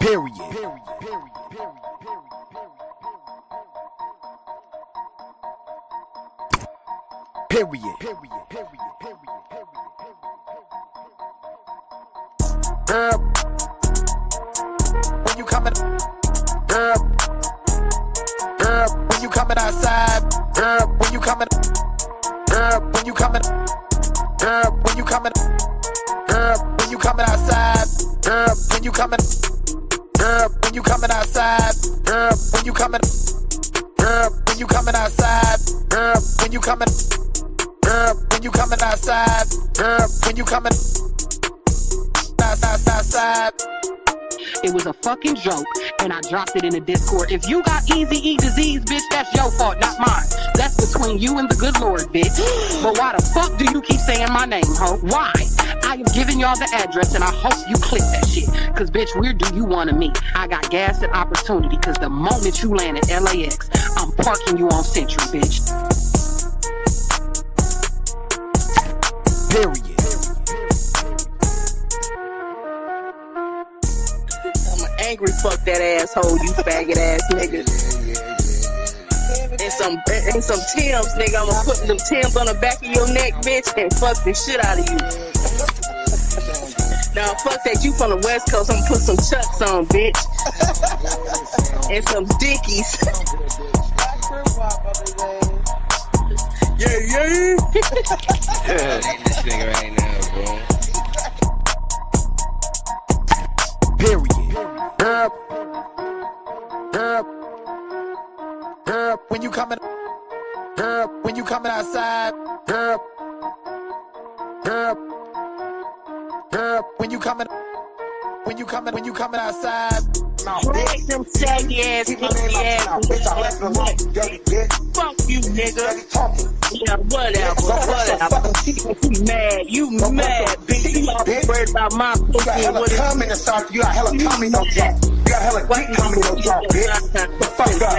Girl, when you coming, girl, when you coming outside, girl, when you coming, girl, when you coming, girl, when you coming, girl, when you coming outside, girl, when you coming, girl, when you coming outside, girl, when you coming, girl, when you coming outside, girl, when you coming, girl, when you coming outside, girl, when you coming outside. It was a fucking joke, and I dropped it in the Discord. If you got easy disease, bitch, that's your fault, not mine. That's between you and the good Lord, bitch. But why the fuck do you keep saying my name, ho? Why? I am giving y'all the address, and I hope you click that shit. Cause, bitch, where do you want to meet? I got gas and opportunity, cause the moment you land at LAX, I'm parking you on Century, bitch. Period. Angry fuck that asshole, you faggot ass nigga. And some Timbs, nigga. I'ma put them Timbs on the back of your neck, bitch, and fuck the shit out of you. Now fuck that, you from the West Coast, I'ma put some Chucks on, bitch. And some Dickies. Yeah. This nigga right now, bro. Period. Girl, when you coming, girl, when you coming outside, girl, when you coming outside. Drag them saggy ass, pinky ass, fuck you, nigga. Yeah, whatever. You mad, bitch. You all worried about my pussy and what it coming to start. You got hella coming on drop. You got hella dick coming on drop, bitch. The fuck up,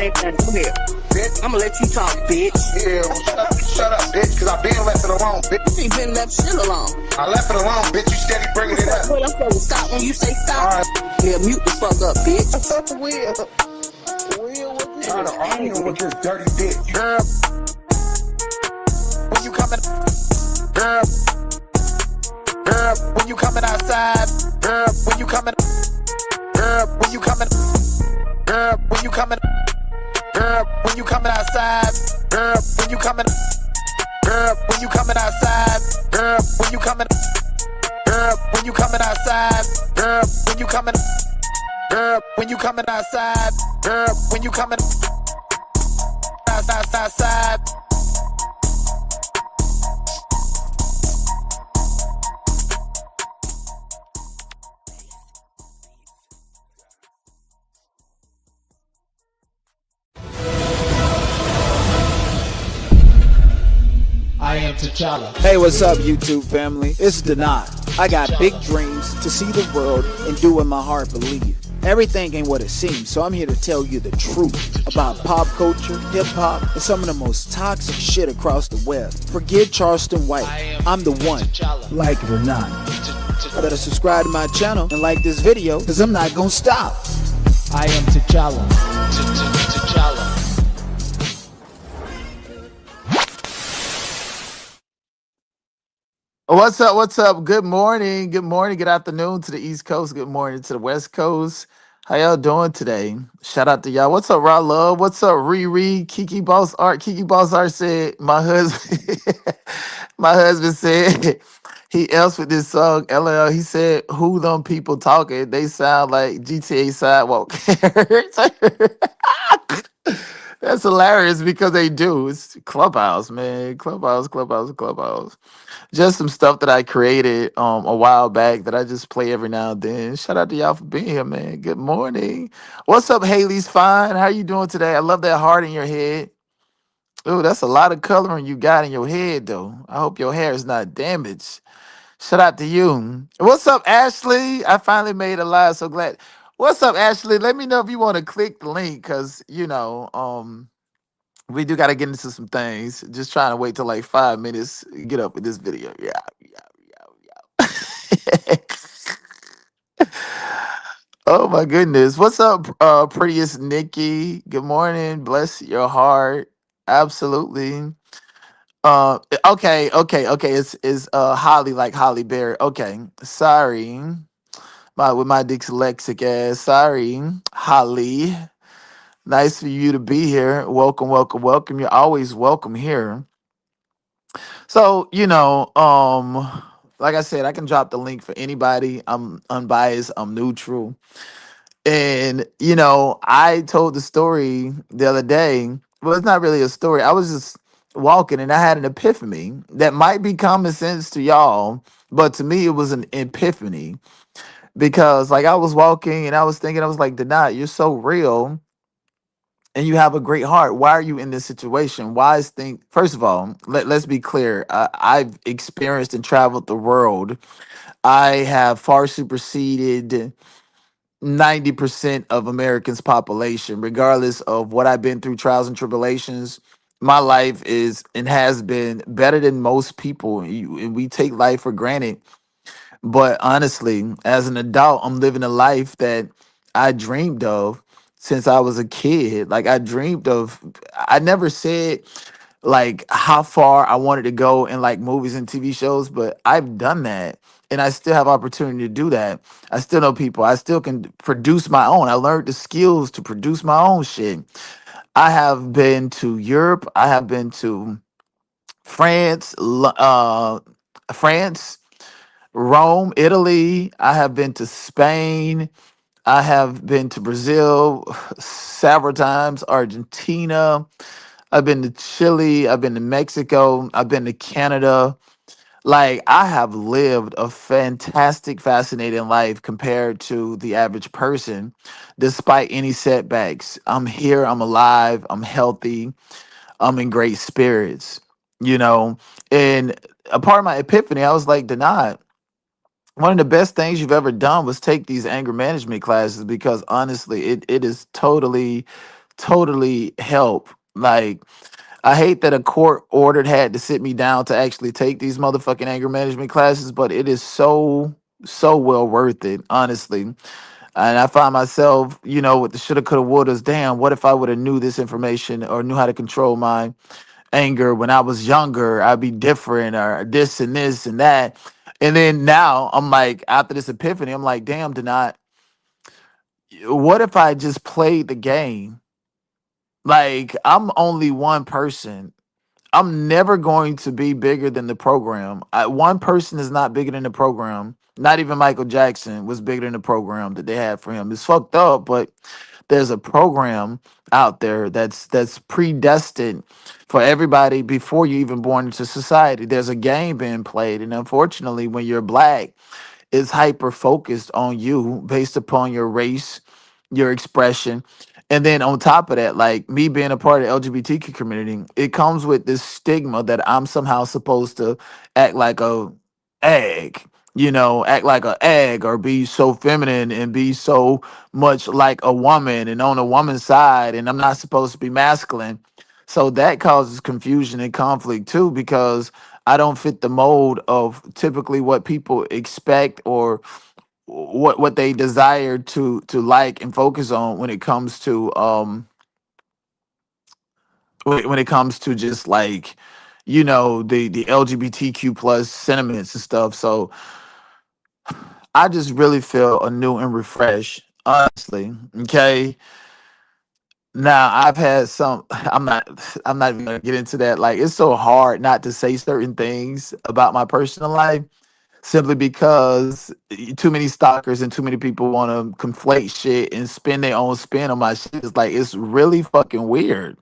bitch. I'ma let you talk, bitch. Yeah, well, shut up, bitch, cause I been left it alone, bitch. You ain't been left shit alone. I left it alone, bitch. You steady bringing it up. Well, I'm supposed to stop when you say stop. Right. Yeah, mute the fuck up, bitch. Will, trying to argue with this dirty bitch. Girl, when you coming, girl, when you coming outside, girl, when you coming, girl, when you coming, girl, when you coming, girl, when you coming outside, girl, when you coming, girl, when you coming outside, girl, when you coming, girl, when you coming outside, girl, when you coming, girl, when you coming outside, girl, when you coming outside. I am T'Challa. Hey, what's up, YouTube family? It's Denai. I got big dreams to see the world and do what my heart believes. Everything ain't what it seems, so I'm here to tell you the truth about pop culture, hip-hop, and some of the most toxic shit across the web. Forget Charleston White. I'm the one. Like it or not. Better subscribe to my channel and like this video, because I'm not gonna stop. I am T'Challa. T'Challa. What's up? What's up? Good morning. Good morning. Good afternoon to the East Coast. Good morning to the West Coast. How y'all doing today? Shout out to y'all. What's up, Raw Love? What's up, Riri? Kiki Boss Art. Kiki Boss Art said, my husband, my husband said he else with this song. LL. He said, who them people talking? They sound like GTA Sidewalk. That's hilarious because they do. It's Clubhouse, man. Clubhouse. Just some stuff that I created a while back that I just play every now and then. Shout out to y'all for being here, man. Good morning. What's up, Haley's Fine? How you doing today? I love that heart in your head. Ooh, that's a lot of coloring you got in your head, though. I hope your hair is not damaged. Shout out to you. What's up, Ashley? I finally made a live. So glad. What's up, Ashley? Let me know if you want to click the link, because we do got to get into some things. Just trying to wait till like 5 minutes. Get up with this video. Yeah. Oh my goodness. What's up, prettiest Nikki? Good morning. Bless your heart. Absolutely. Okay. It's Holly, like Holly Berry. Okay. Sorry. With my dyslexic ass. Sorry. Holly. Nice for you to be here. Welcome, welcome, welcome. You're always welcome here. So, like I said, I can drop the link for anybody. I'm unbiased, I'm neutral. And, I told the story the other day. Well, it's not really a story. I was just walking and I had an epiphany that might be common sense to y'all, but to me, it was an epiphany because, like, I was walking and I was thinking, I was like, Denai, you're so real and you have a great heart. Why are you in this situation? Why is thing? First of all, let's be clear. I've experienced and traveled the world. I have far superseded 90% of Americans' population, regardless of what I've been through, trials and tribulations. My life is and has been better than most people. And we take life for granted. But honestly, as an adult, I'm living a life that I dreamed of since I was a kid. Like I never said like how far I wanted to go in like movies and TV shows, but I've done that. And I still have opportunity to do that. I still know people. I still can produce my own. I learned the skills to produce my own shit. I have been to Europe. I have been to France, France, Rome, Italy. I have been to Spain. I have been to Brazil several times, Argentina. I've been to Chile. I've been to Mexico. I've been to Canada. Like, I have lived a fantastic, fascinating life compared to the average person, despite any setbacks. I'm here, I'm alive, I'm healthy, I'm in great spirits, you know. And a part of my epiphany, I was like, Denai, one of the best things you've ever done was take these anger management classes because honestly, it is totally help. Like, I hate that a court ordered had to sit me down to actually take these motherfucking anger management classes, but it is so well worth it, honestly. And I find myself, with the shoulda, coulda, wouldas. Damn, what if I would have knew this information or knew how to control my anger when I was younger? I'd be different, or this and that. And then now I'm like, after this epiphany, I'm like, damn, Denai, what if I just played the game? Like, I'm only one person. I'm never going to be bigger than the program. One person is not bigger than the program. Not even Michael Jackson was bigger than the program that they had for him. It's fucked up, but there's a program out there that's predestined for everybody before you even born into society. There's a game being played, and unfortunately, when you're black, is hyper focused on you based upon your race, your expression. And then on top of that, like me being a part of the LGBTQ community, it comes with this stigma that I'm somehow supposed to act like a egg, act like a egg or be so feminine and be so much like a woman and on a woman's side, and I'm not supposed to be masculine. So that causes confusion and conflict too, because I don't fit the mold of typically what people expect or what they desire to like and focus on when it comes to when it comes to just like the LGBTQ plus sentiments and stuff. So I just really feel anew and refreshed, honestly. Okay. Now I've had some. I'm not even gonna get into that. Like, it's so hard not to say certain things about my personal life simply because too many stalkers and too many people want to conflate shit and spin their own spin on my shit. It's like, it's really fucking weird.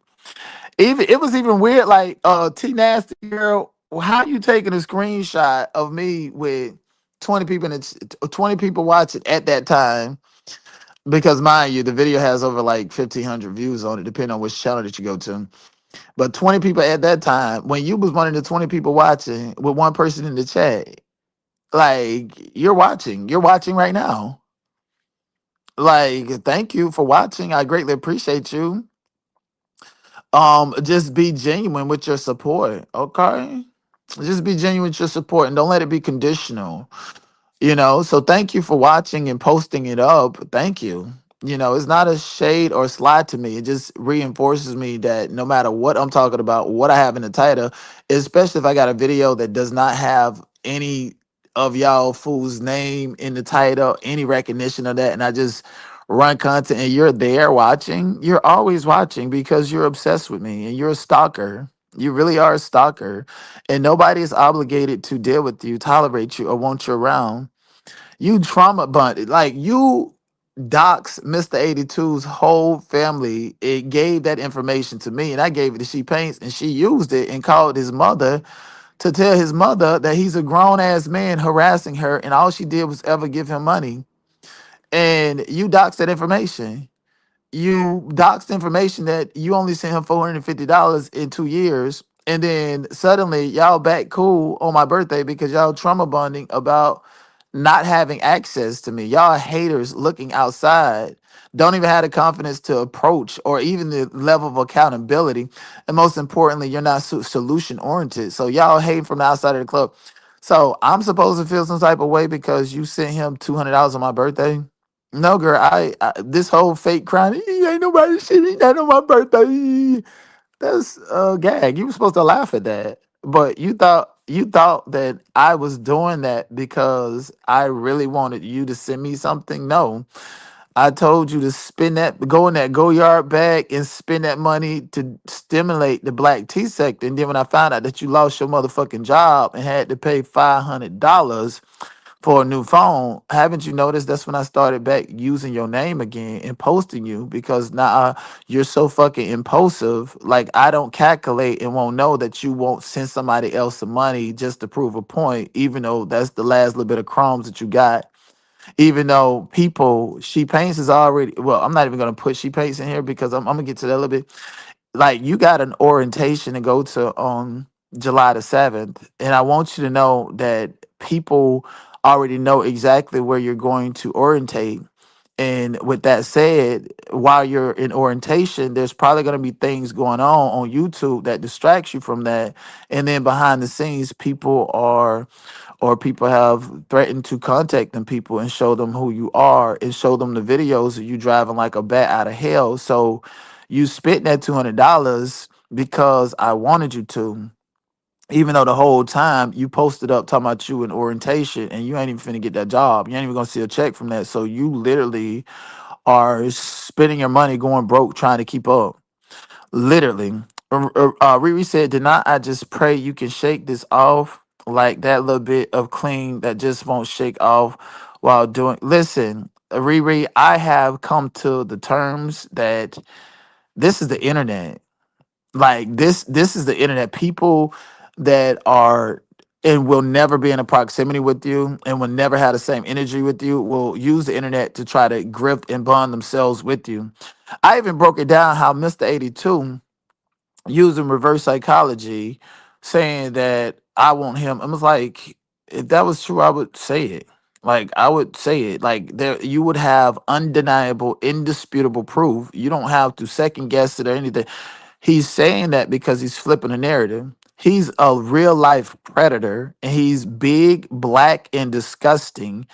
Even it was even weird. Like, T Nasty girl, how you taking a screenshot of me with 20 people in it, 20 people watching at that time? Because mind you, the video has over like 1,500 views on it, depending on which channel that you go to. But 20 people at that time, when you was one of the 20 people watching with one person in the chat, like, you're watching right now. Like, thank you for watching. I greatly appreciate you. Just be genuine with your support, okay? Just be genuine with your support and don't let it be conditional. So thank you for watching and posting it up. Thank you. It's not a shade or slide to me. It just reinforces me that no matter what I'm talking about, what I have in the title, especially if I got a video that does not have any of y'all fools' name in the title, any recognition of that, and I just run content and you're there watching, you're always watching because you're obsessed with me and you're a stalker. You really are a stalker. And nobody is obligated to deal with you, tolerate you, or want you around. You trauma bonded. Like you docs Mr. 82's whole family. It gave that information to me, and I gave it to ShePaints, and she used it and called his mother to tell his mother that he's a grown ass man harassing her, and all she did was ever give him money. And you docs that information. You doxed information that you only sent him $450 in 2 years, and then suddenly y'all back cool on my birthday because y'all trauma bonding about not having access to me. Y'all haters looking outside don't even have the confidence to approach or even the level of accountability. And most importantly, you're not solution oriented. So y'all hating from the outside of the club. So I'm supposed to feel some type of way because you sent him $200 on my birthday. No, girl, I this whole fake crying, ain't nobody shit me that on my birthday." That's a gag. You were supposed to laugh at that. But you thought that I was doing that because I really wanted you to send me something. No. I told you to spend that, go in that go yard bag and spend that money to stimulate the black tea sector. And then when I found out that you lost your motherfucking job and had to pay $500 for a new phone, haven't you noticed that's when I started back using your name again and posting you because now you're so fucking impulsive. Like I don't calculate and won't know that you won't send somebody else some money just to prove a point, even though that's the last little bit of crumbs that you got. Even though people, She Paints is already, well, I'm not even gonna put She Paints in here because I'm gonna get to that a little bit. Like you got an orientation to go to on July the 7th, and I want you to know that people already know exactly where you're going to orientate. And with that said, while you're in orientation, there's probably going to be things going on YouTube that distracts you from that. And then behind the scenes, people have threatened to contact them people and show them who you are and show them the videos of you driving like a bat out of hell. So you spent that $200 because I wanted you to, even though the whole time you posted up talking about you in orientation and you ain't even finna get that job. You ain't even gonna see a check from that. So you literally are spending your money going broke trying to keep up. Literally. Riri said, "Did not I just pray you can shake this off? Like that little bit of clean that just won't shake off while doing." Listen, Riri, I have come to the terms that this is the internet. Like this is the internet. People that are and will never be in a proximity with you and will never have the same energy with you will use the internet to try to grip and bond themselves with you. I even broke it down how Mr. 82 using reverse psychology, saying that I want him. I was like, if that was true, I would say it. Like I would say it. Like there, you would have undeniable, indisputable proof. You don't have to second guess it or anything. He's saying that because he's flipping a narrative. He's a real life predator, and he's big, black, and disgusting.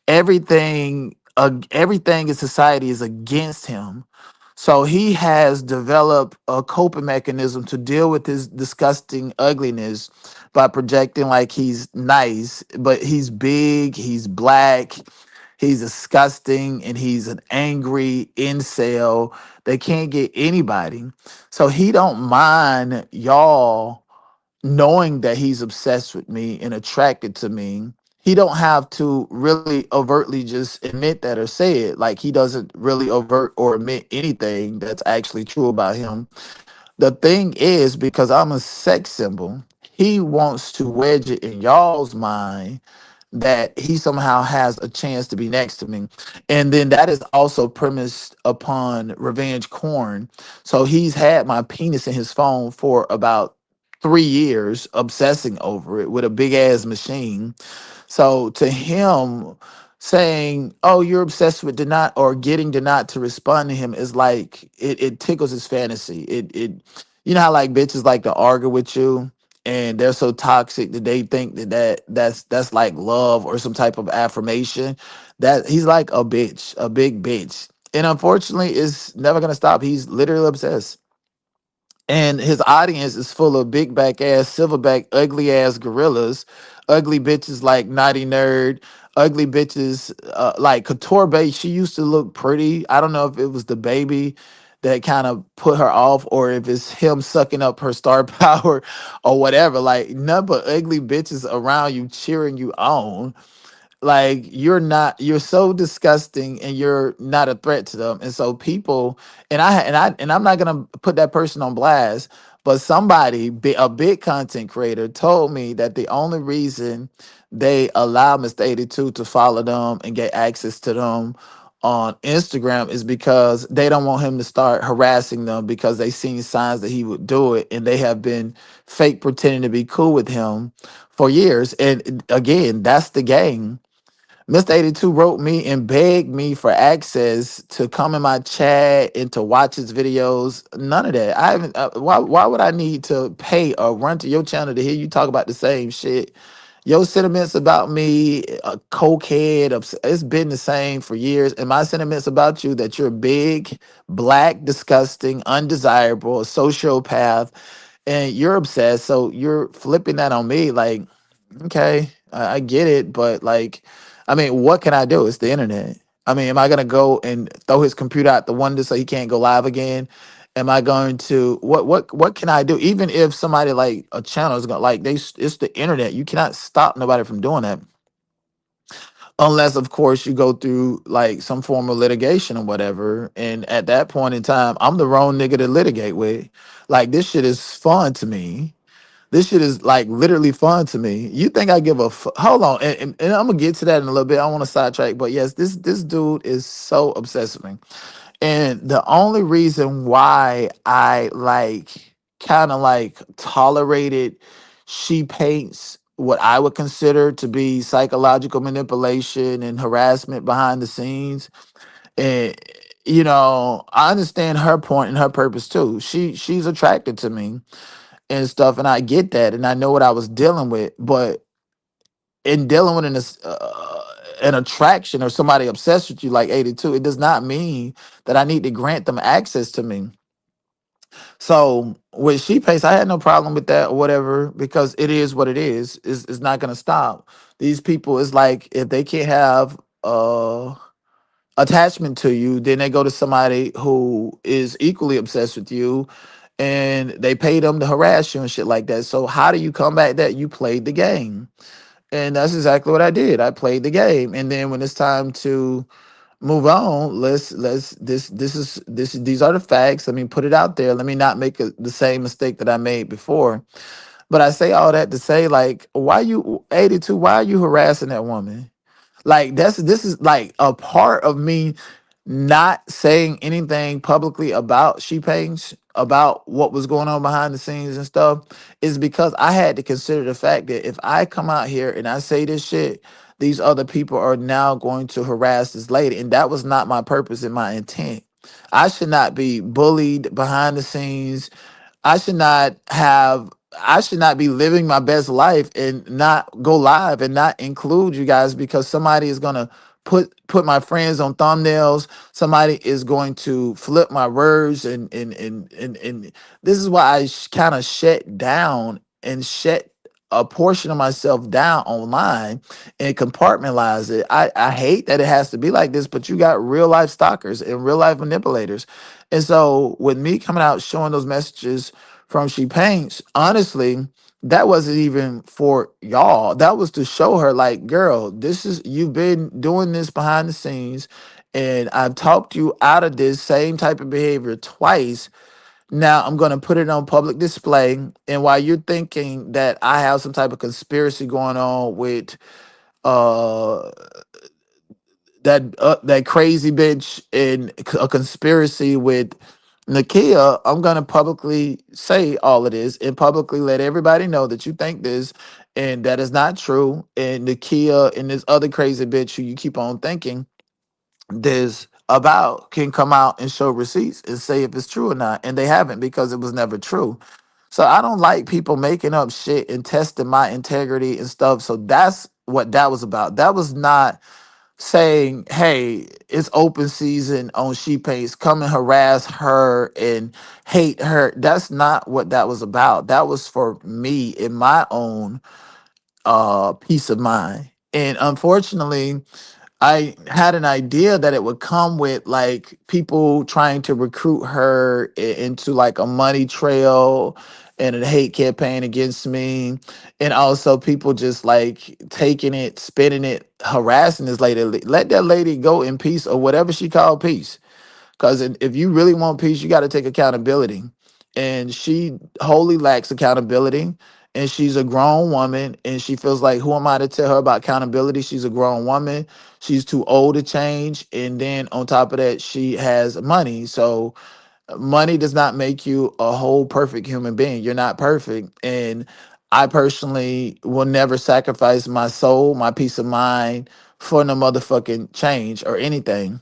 Everything in society is against him. So he has developed a coping mechanism to deal with his disgusting ugliness by projecting like he's nice, but he's big, he's black, he's disgusting, and he's an angry incel that can't get anybody. So he don't mind y'all knowing that he's obsessed with me and attracted to me. He don't have to really overtly just admit that or say it. Like he doesn't really overt or admit anything that's actually true about him. The thing is, because I'm a sex symbol, he wants to wedge it in y'all's mind that he somehow has a chance to be next to me. And then that is also premised upon revenge corn. So he's had my penis in his phone for about 3 years, obsessing over it with a big ass machine. So to him, saying, "Oh, you're obsessed with Denat," or getting Denat to respond to him is like it tickles his fantasy. It you know how like bitches like to argue with you and they're so toxic that they think that's like love or some type of affirmation. That he's like a bitch, a big bitch. And unfortunately, it's never gonna stop. He's literally obsessed. And his audience is full of big back ass, silverback, ugly ass gorillas, ugly bitches like Naughty Nerd, ugly bitches like Couture Bay. She used to look pretty. I don't know if it was the baby that kind of put her off, or if it's him sucking up her star power or whatever. Like, none but ugly bitches around you cheering you on. Like, you're so disgusting, and you're not a threat to them. And so people, and I'm not gonna put that person on blast, but somebody, a big content creator, told me that the only reason they allow Mr. 82 to follow them and get access to them on Instagram is because they don't want him to start harassing them, because they seen signs that he would do it, and they have been fake pretending to be cool with him for years. And again, that's the game. Mr. 82 wrote me and begged me for access to come in my chat and to watch his videos. None of that. I haven't. Why would I need to pay or run to your channel to hear you talk about the same shit? Your sentiments about me, a cokehead, it's been the same for years. And my sentiments about you, that you're big, black, disgusting, undesirable, a sociopath, and you're obsessed. So you're flipping that on me. Like, okay, I get it, but like, I mean, what can I do? It's the internet. I mean, am I gonna go and throw his computer out the window so he can't go live again? Am I going to what can I do? Even if somebody like a channel is gonna like it's the internet. You cannot stop nobody from doing that. Unless of course you go through like some form of litigation or whatever. And at that point in time, I'm the wrong nigga to litigate with. Like, this shit is fun to me. This shit is like literally fun to me. You think I give a hold on, and I'm gonna get to that in a little bit. I want to sidetrack, but yes, this dude is so obsessed with me, and the only reason why I like kind of like tolerated she paints what I would consider to be psychological manipulation and harassment behind the scenes, and I understand her point and her purpose too. She's attracted to me and stuff, and I get that, and I know what I was dealing with. But in dealing with an attraction or somebody obsessed with you like 82, it does not mean that I need to grant them access to me. So with ShePaints, I had no problem with that or whatever, because it is what it is. It's not gonna stop. These people is like, if they can't have attachment to you, then they go to somebody who is equally obsessed with you, and they pay them to harass you and shit like that. So how do you combat that? You played the game. And that's exactly what I did. I played the game. And then when it's time to move on, let's these are the facts. Let me put it out there. Let me not make the same mistake that I made before. But I say all that to say, like, why you 82, why are you harassing that woman? Like, this is like a part of me not saying anything publicly about ShePaints, about what was going on behind the scenes and stuff, is because I had to consider the fact that if I come out here and I say this shit, these other people are now going to harass this lady. And that was not my purpose and my intent. I should not be bullied behind the scenes. I should not have I should not be living my best life and not go live and not include you guys, because somebody is gonna put my friends on thumbnails. Somebody is going to flip my words, and this is why I kind of shut down and shut a portion of myself down online and compartmentalize it. I hate that it has to be like this, but you got real life stalkers and real life manipulators. And so with me coming out showing those messages from She Paints, honestly, that wasn't even for y'all. That was to show her, like, girl, this is, you've been doing this behind the scenes, and I've talked you out of this same type of behavior twice. Now I'm going to put it on public display. And while you're thinking that I have some type of conspiracy going on with uh that crazy bitch in a conspiracy with Nakia, I'm gonna publicly say all of this and publicly let everybody know that you think this, and that is not true. And Nakia and this other crazy bitch who you keep on thinking this about can come out and show receipts and say if it's true or not. And they haven't, because it was never true. So I don't like people making up shit and testing my integrity and stuff. So that's what that was about. That was not saying, hey, it's open season on ShePaints, come and harass her and hate her. That's not what that was about. That was for me in my own peace of mind. And unfortunately, I had an idea that it would come with like people trying to recruit her into like a money trail and a hate campaign against me. And also people just like taking it, spinning it, harassing this lady. Let that lady go in peace or whatever she called peace. Because if you really want peace, you got to take accountability. And she wholly lacks accountability. And she's a grown woman. And she feels like, who am I to tell her about accountability? She's a grown woman. She's too old to change. And then on top of that, she has money. So money does not make you a whole perfect human being. You're not perfect. And I personally will never sacrifice my soul, my peace of mind for no motherfucking change or anything.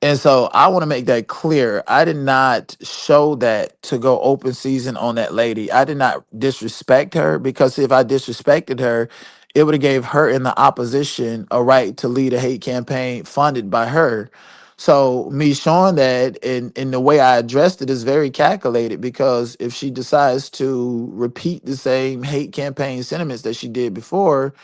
And so I want to make that clear. I did not show that to go open season on that lady. I did not disrespect her because if I disrespected her, it would have gave her in the opposition a right to lead a hate campaign funded by her. So me showing that in the way I addressed it is very calculated because if she decides to repeat the same hate campaign sentiments that she did before,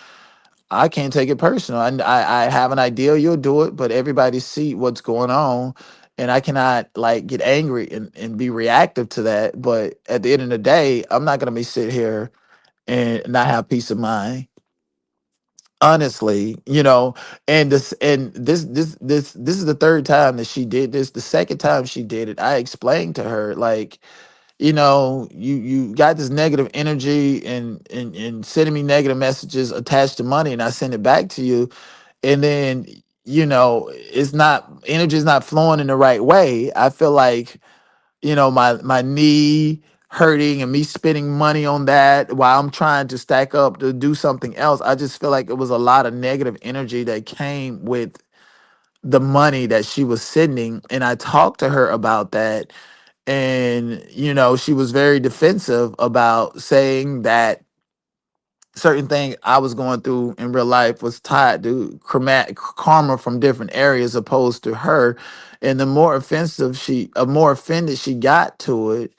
I can't take it personal. I have an idea you'll do it, but everybody see what's going on. And I cannot like get angry and be reactive to that. But at the end of the day, I'm not gonna be sit here and not have peace of mind. Honestly, and this is the third time that she did this. The second time she did it, I explained to her like, you got this negative energy and sending me negative messages attached to money, and I send it back to you, and then it's not energy is not flowing in the right way. I feel like my knee hurting and me spending money on that while I'm trying to stack up to do something else. I just feel like it was a lot of negative energy that came with the money that she was sending, and I talked to her about that, and she was very defensive about saying that certain thing I was going through in real life was tied to karma from different areas opposed to her. And the more offended she got to it,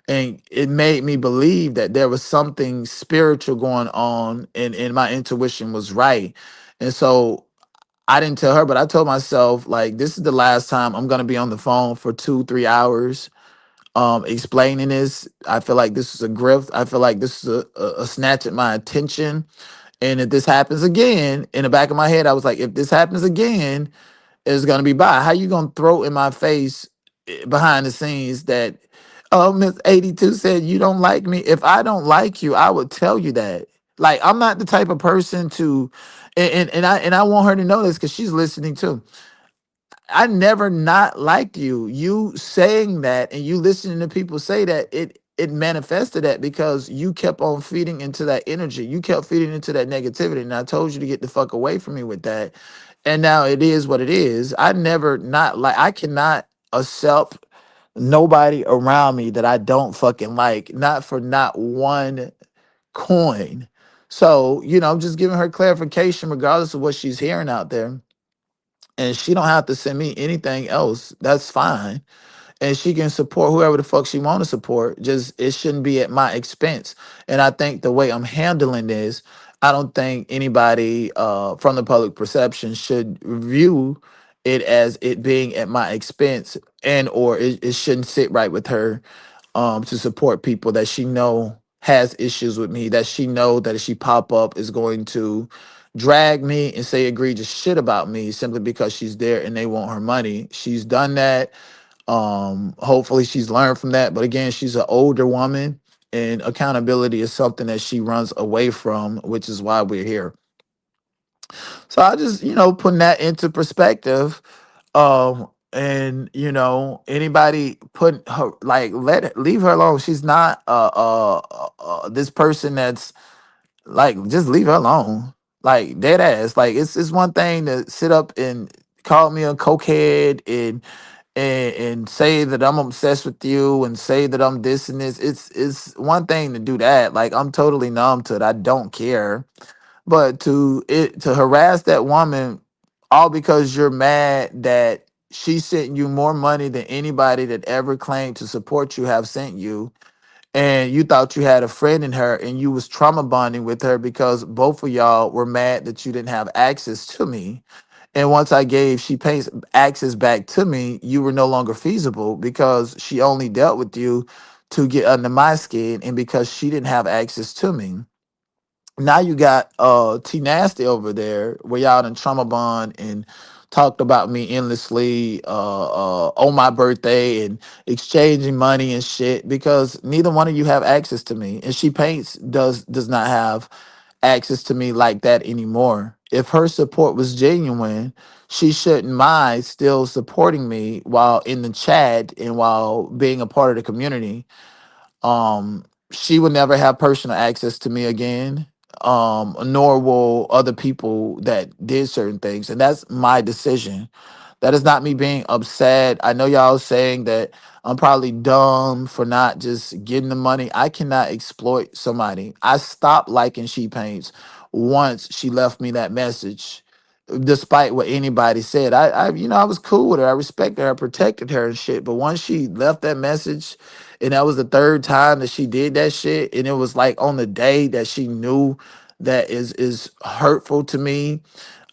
and it made me believe that there was something spiritual going on and my intuition was right. And so I didn't tell her, but I told myself, like, this is the last time I'm gonna be on the phone for 2-3 hours explaining this. I feel like this is a grift. I feel like this is a snatch at my attention. And if this happens again, in the back of my head, I was like, if this happens again, it's gonna be bye. How you gonna throw in my face behind the scenes that, oh, Miss 82 said you don't like me? If I don't like you, I would tell you that. Like, I'm not the type of person to, and I want her to know this because she's listening too. I never not liked you. You saying that and you listening to people say that, it manifested that because you kept on feeding into that energy. You kept feeding into that negativity. And I told you to get the fuck away from me with that. And now it is what it is. I never not like I cannot accept nobody around me that I don't fucking like, not for not one coin. So, I'm just giving her clarification regardless of what she's hearing out there, and she don't have to send me anything else. That's fine. And she can support whoever the fuck she want to support. Just it shouldn't be at my expense. And I think the way I'm handling this, I don't think anybody from the public perception should view it as it being at my expense, and or it shouldn't sit right with her to support people that she know has issues with me, that she know that if she pop up is going to drag me and say egregious shit about me simply because she's there and they want her money. She's done that. Hopefully she's learned from that. But again, she's an older woman, and accountability is something that she runs away from, which is why we're here. So I just, putting that into perspective. And anybody put her like leave her alone. She's not this person that's like, just leave her alone. Like, dead ass. Like, it's one thing to sit up and call me a cokehead and say that I'm obsessed with you and say that I'm this and this. It's one thing to do that. Like I'm totally numb to it. I don't care. But to harass that woman all because you're mad that she sent you more money than anybody that ever claimed to support you have sent you, and you thought you had a friend in her and you was trauma bonding with her because both of y'all were mad that you didn't have access to me. And once I gave She Paints access back to me, you were no longer feasible because she only dealt with you to get under my skin and because she didn't have access to me. Now you got T Nasty over there where y'all in trauma bond and talked about me endlessly on my birthday and exchanging money and shit because neither one of you have access to me. And She Paints does not have access to me like that anymore. If her support was genuine, she shouldn't mind still supporting me while in the chat and while being a part of the community. She would never have personal access to me again, nor will other people that did certain things, and that's my decision. That is not me being upset. I know y'all saying that I'm probably dumb for not just getting the money. I cannot exploit somebody. I stopped liking She Paints once she left me that message. Despite what anybody said, I was cool with her. I respected her, I protected her and shit. But once she left that message, and that was the third time that she did that shit, and it was like on the day that she knew that is hurtful to me,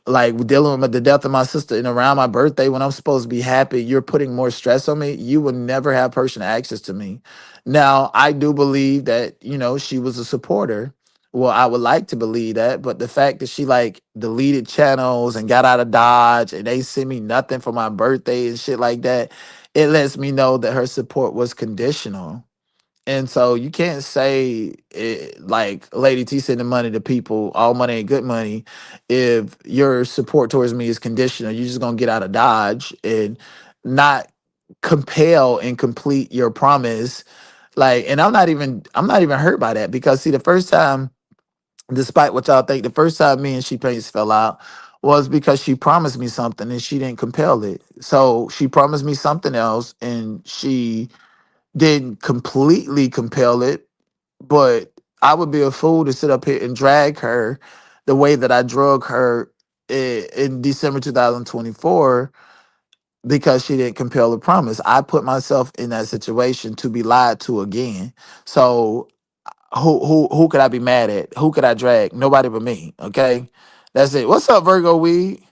like dealing with the death of my sister and around my birthday when I'm supposed to be happy, you're putting more stress on me. You will never have personal access to me. Now, I do believe that, she was a supporter. Well, I would like to believe that, but the fact that she like deleted channels and got out of Dodge and they sent me nothing for my birthday and shit like that, it lets me know that her support was conditional. And so you can't say like Lady T sending money to people, all money ain't good money, if your support towards me is conditional. You're just gonna get out of Dodge and not compel and complete your promise. Like, and I'm not even hurt by that because see, the first time, despite what y'all think, the first time me and She Paints fell out was because she promised me something and she didn't compel it. So she promised me something else and she didn't completely compel it, but I would be a fool to sit up here and drag her the way that I drug her in December 2024 because she didn't compel a promise. I put myself in that situation to be lied to again. So who could I be mad at? Who could I drag? Nobody but me. Okay, that's it. What's up, Virgo Weed?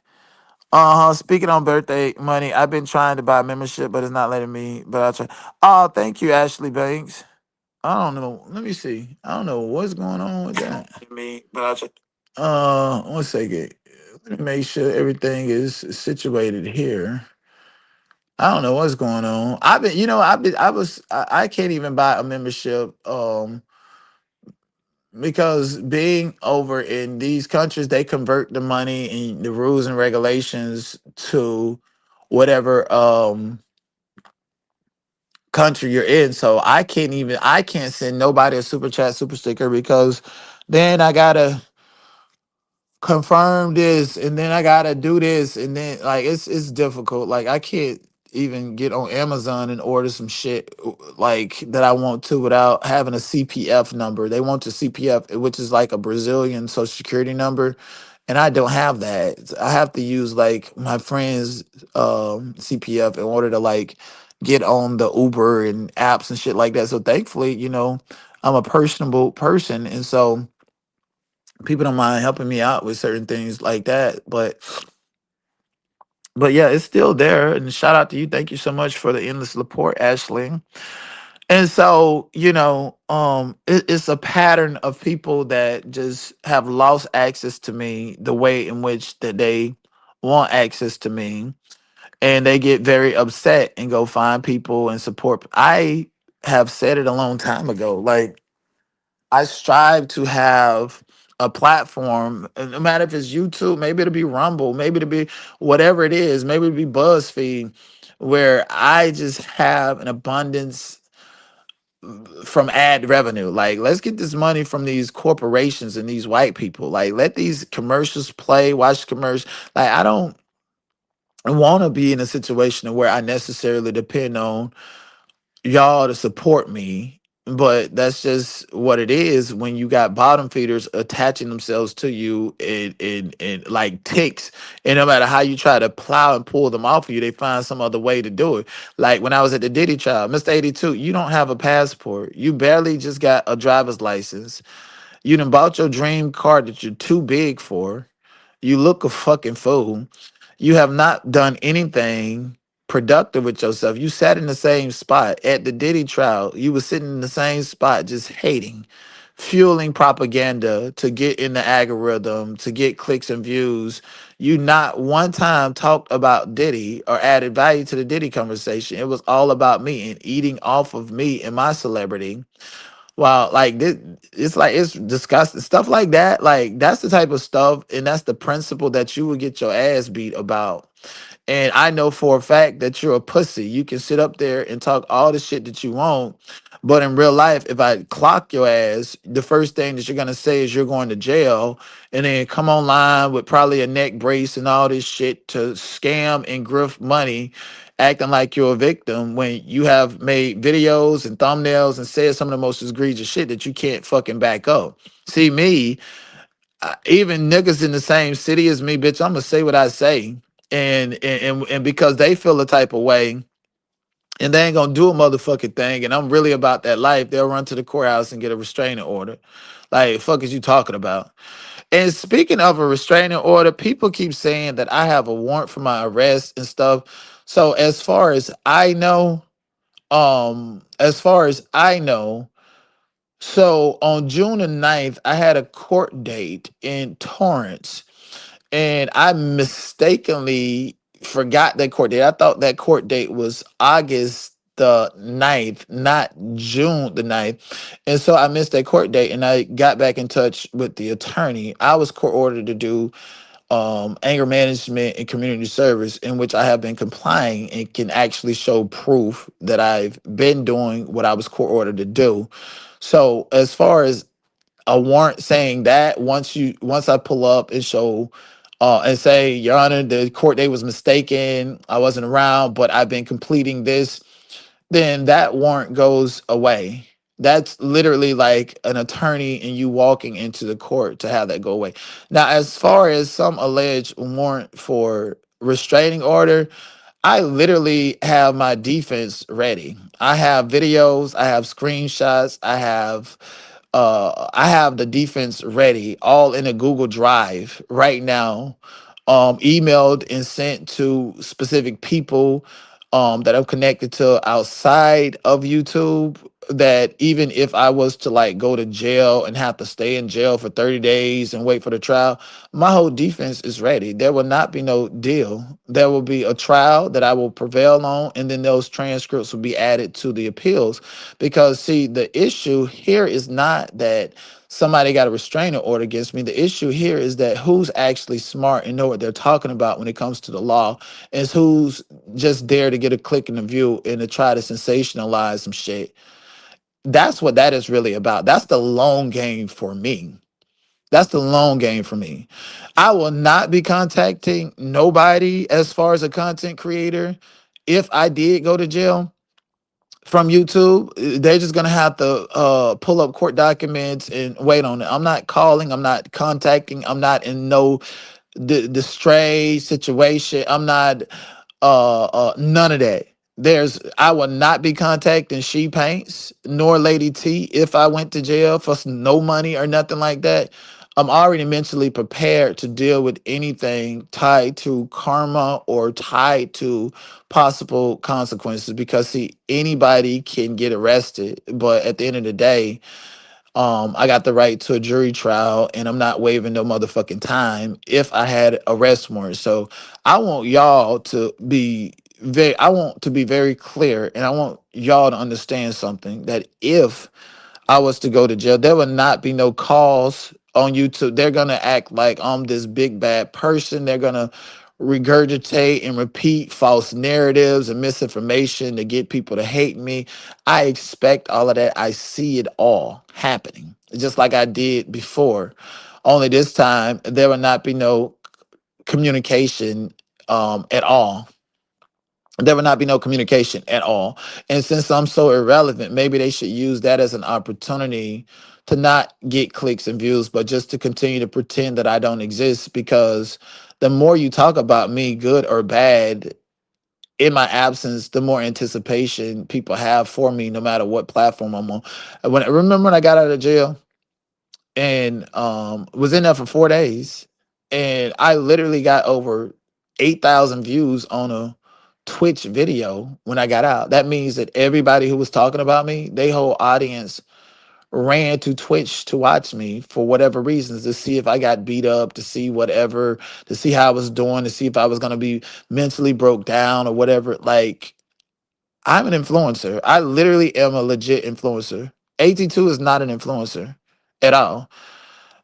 Speaking on birthday money, I've been trying to buy membership, but it's not letting me. But I try. Oh, thank you, Ashley Banks. I don't know. Let me see. I don't know what's going on with that. Me, but I just 1 second. Let me make sure everything is situated here. I don't know what's going on. I've been, I can't even buy a membership. Because being over in these countries, they convert the money and the rules and regulations to whatever country you're in. So I can't send nobody a super chat super sticker because then I gotta confirm this and then I gotta do this and then like it's difficult. Like I can't even get on Amazon and order some shit like that I want to without having a CPF number. They want the CPF, which is like a Brazilian social security number. And I don't have that. I have to use like my friend's CPF in order to like get on the Uber and apps and shit like that. So thankfully, I'm a personable person. And so people don't mind helping me out with certain things like that. But yeah, it's still there. And shout out to you. Thank you so much for the endless support, Ashley. And so, it's a pattern of people that just have lost access to me the way in which that they want access to me. And they get very upset and go find people and support. I have said it a long time ago. Like I strive to have a platform, no matter if it's YouTube, maybe it'll be Rumble, maybe it'll be whatever it is, maybe it'll be BuzzFeed, where I just have an abundance from ad revenue. Like, let's get this money from these corporations and these white people. Like, let these commercials play, watch commercials. Like, I don't. I want to be in a situation where I necessarily depend on y'all to support me. But that's just what it is when you got bottom feeders attaching themselves to you and like ticks. And no matter how you try to plow and pull them off of you, they find some other way to do it. Like when I was at the Diddy trial, Mr. 82, you don't have a passport. You barely just got a driver's license. You done bought your dream car that you're too big for. You look a fucking fool. You have not done anything productive with yourself. You sat in the same spot at the Diddy trial. You were sitting in the same spot, just hating, fueling propaganda to get in the algorithm, to get clicks and views. You not one time talked about Diddy or added value to the Diddy conversation. It was all about me and eating off of me and my celebrity. Wow, like this, it's like it's disgusting stuff like that. Like that's the type of stuff, and that's the principle that you would get your ass beat about. And I know for a fact that you're a pussy. You can sit up there and talk all the shit that you want, but in real life, if I clock your ass, the first thing that you're gonna say is you're going to jail, and then come online with probably a neck brace and all this shit to scam and grift money, acting like you're a victim when you have made videos and thumbnails and said some of the most egregious shit that you can't fucking back up. See me, even niggas in the same city as me, bitch, I'm gonna say what I say, and because they feel a type of way, and they ain't gonna do a motherfucking thing, and I'm really about that life, they'll run to the courthouse and get a restraining order. Like, fuck is you talking about? And speaking of a restraining order, people keep saying that I have a warrant for my arrest and stuff. So as far as I know, so on June the 9th, I had a court date in Torrance, and I mistakenly forgot that court date. I thought that court date was August the 9th, not June the 9th. And so I missed that court date, and I got back in touch with the attorney. I was court ordered to do anger management and community service, in which I have been complying and can actually show proof that I've been doing what I was court ordered to do. So as far as a warrant saying that, once I pull up and show and say, Your Honor, the court date was mistaken, I wasn't around, but I've been completing this, then that warrant goes away. That's literally like an attorney and you walking into the court to have that go away. Now, as far as some alleged warrant for restraining order, I literally have my defense ready. I have videos, I have screenshots, I have the defense ready, all in a Google Drive right now, emailed and sent to specific people that I'm connected to outside of YouTube. That even if I was to like go to jail and have to stay in jail for 30 days and wait for the trial, my whole defense is ready. There will not be no deal. There will be a trial that I will prevail on, and then those transcripts will be added to the appeals. Because, see, the issue here is not that somebody got a restraining order against me. The issue here is that who's actually smart and know what they're talking about when it comes to the law, is who's just there to get a click in the view and to try to sensationalize some shit. That's what that is really about. That's the long game for me. That's the long game for me. I will not be contacting nobody as far as a content creator. If I did go to jail from YouTube, they're just gonna have to pull up court documents and wait on it. I'm not calling, I'm not contacting, I'm not in no the stray situation. I'm not none of that. I will not be contacting ShePaints nor Lady T if I went to jail for no money or nothing like that. I'm already mentally prepared to deal with anything tied to karma or tied to possible consequences, because see, anybody can get arrested, but at the end of the day, I got the right to a jury trial, and I'm not waiving no motherfucking time if I had arrest warrant. So I want y'all to be I want to be very clear, and I want y'all to understand something, that if I was to go to jail, there would not be no calls on YouTube. They're gonna act like I'm this big bad person. They're gonna regurgitate and repeat false narratives and misinformation to get people to hate me. I expect all of that. I see it all happening, just like I did before. Only this time there will not be no communication at all. There would not be no communication at all. And since I'm so irrelevant, maybe they should use that as an opportunity to not get clicks and views, but just to continue to pretend that I don't exist. Because the more you talk about me, good or bad, in my absence, the more anticipation people have for me, no matter what platform I'm on. Remember when I got out of jail and was in there for 4 days, and I literally got over 8,000 views on a Twitch video when I got out. That means that everybody who was talking about me, their whole audience ran to Twitch to watch me for whatever reasons, to see if I got beat up, to see whatever, to see how I was doing, to see if I was going to be mentally broke down or whatever. Like, I'm an influencer. I literally am a legit influencer. AT2 is not an influencer at all.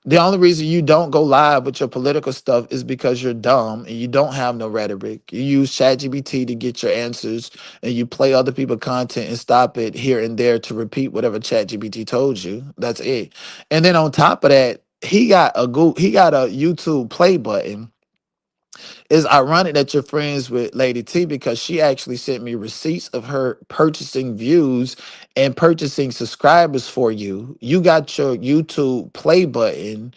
The only reason you don't go live with your political stuff is because you're dumb and you don't have no rhetoric. You use ChatGPT to get your answers, and you play other people's content and stop it here and there to repeat whatever ChatGPT told you. That's it. And then on top of that, he got a YouTube play button. It's ironic that you're friends with Lady T, because she actually sent me receipts of her purchasing views and purchasing subscribers for you. You got your YouTube play button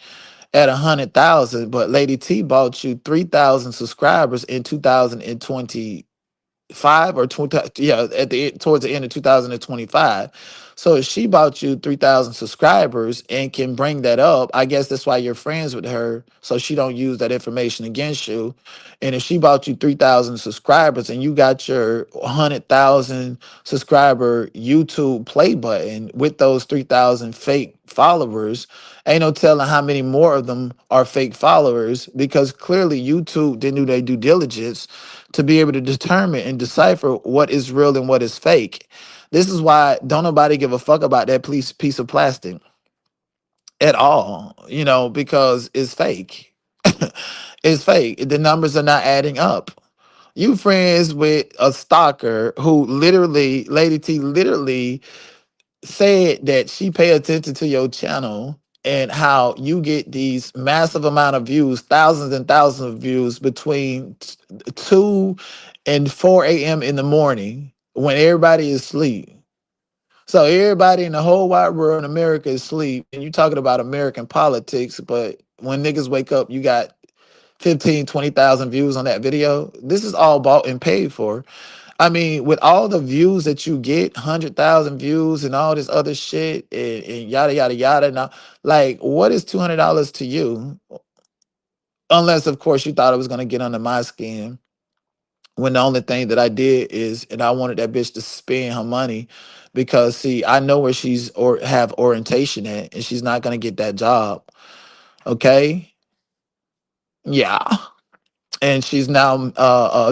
at 100,000, but Lady T bought you 3,000 subscribers in 2025 or 20, yeah, towards the end of 2025. So if she bought you 3,000 subscribers and can bring that up, I guess that's why you're friends with her, so she don't use that information against you. And if she bought you 3,000 subscribers and you got your 100,000 subscriber YouTube play button with those 3,000 fake followers, ain't no telling how many more of them are fake followers, because clearly YouTube didn't do their due diligence to be able to determine and decipher what is real and what is fake. This is why don't nobody give a fuck about that piece of plastic at all, because it's fake. It's fake. The numbers are not adding up. You friends with a stalker who literally, Lady T literally said that she pay attention to your channel and how you get these massive amount of views, thousands and thousands of views between 2 and 4 a.m. in the morning when everybody is asleep. So everybody in the whole wide world in America is asleep, and you talking about American politics, but when niggas wake up, you got 15, 20,000 views on that video. This is all bought and paid for. I mean, with all the views that you get, 100,000 views and all this other shit, and yada yada yada. Now, like, what is $200 to you? Unless, of course, you thought it was gonna get under my skin. When the only thing that I did is, and I wanted that bitch to spend her money, because see, I know where she's or have orientation at, and she's not gonna get that job. Okay, yeah. And she's now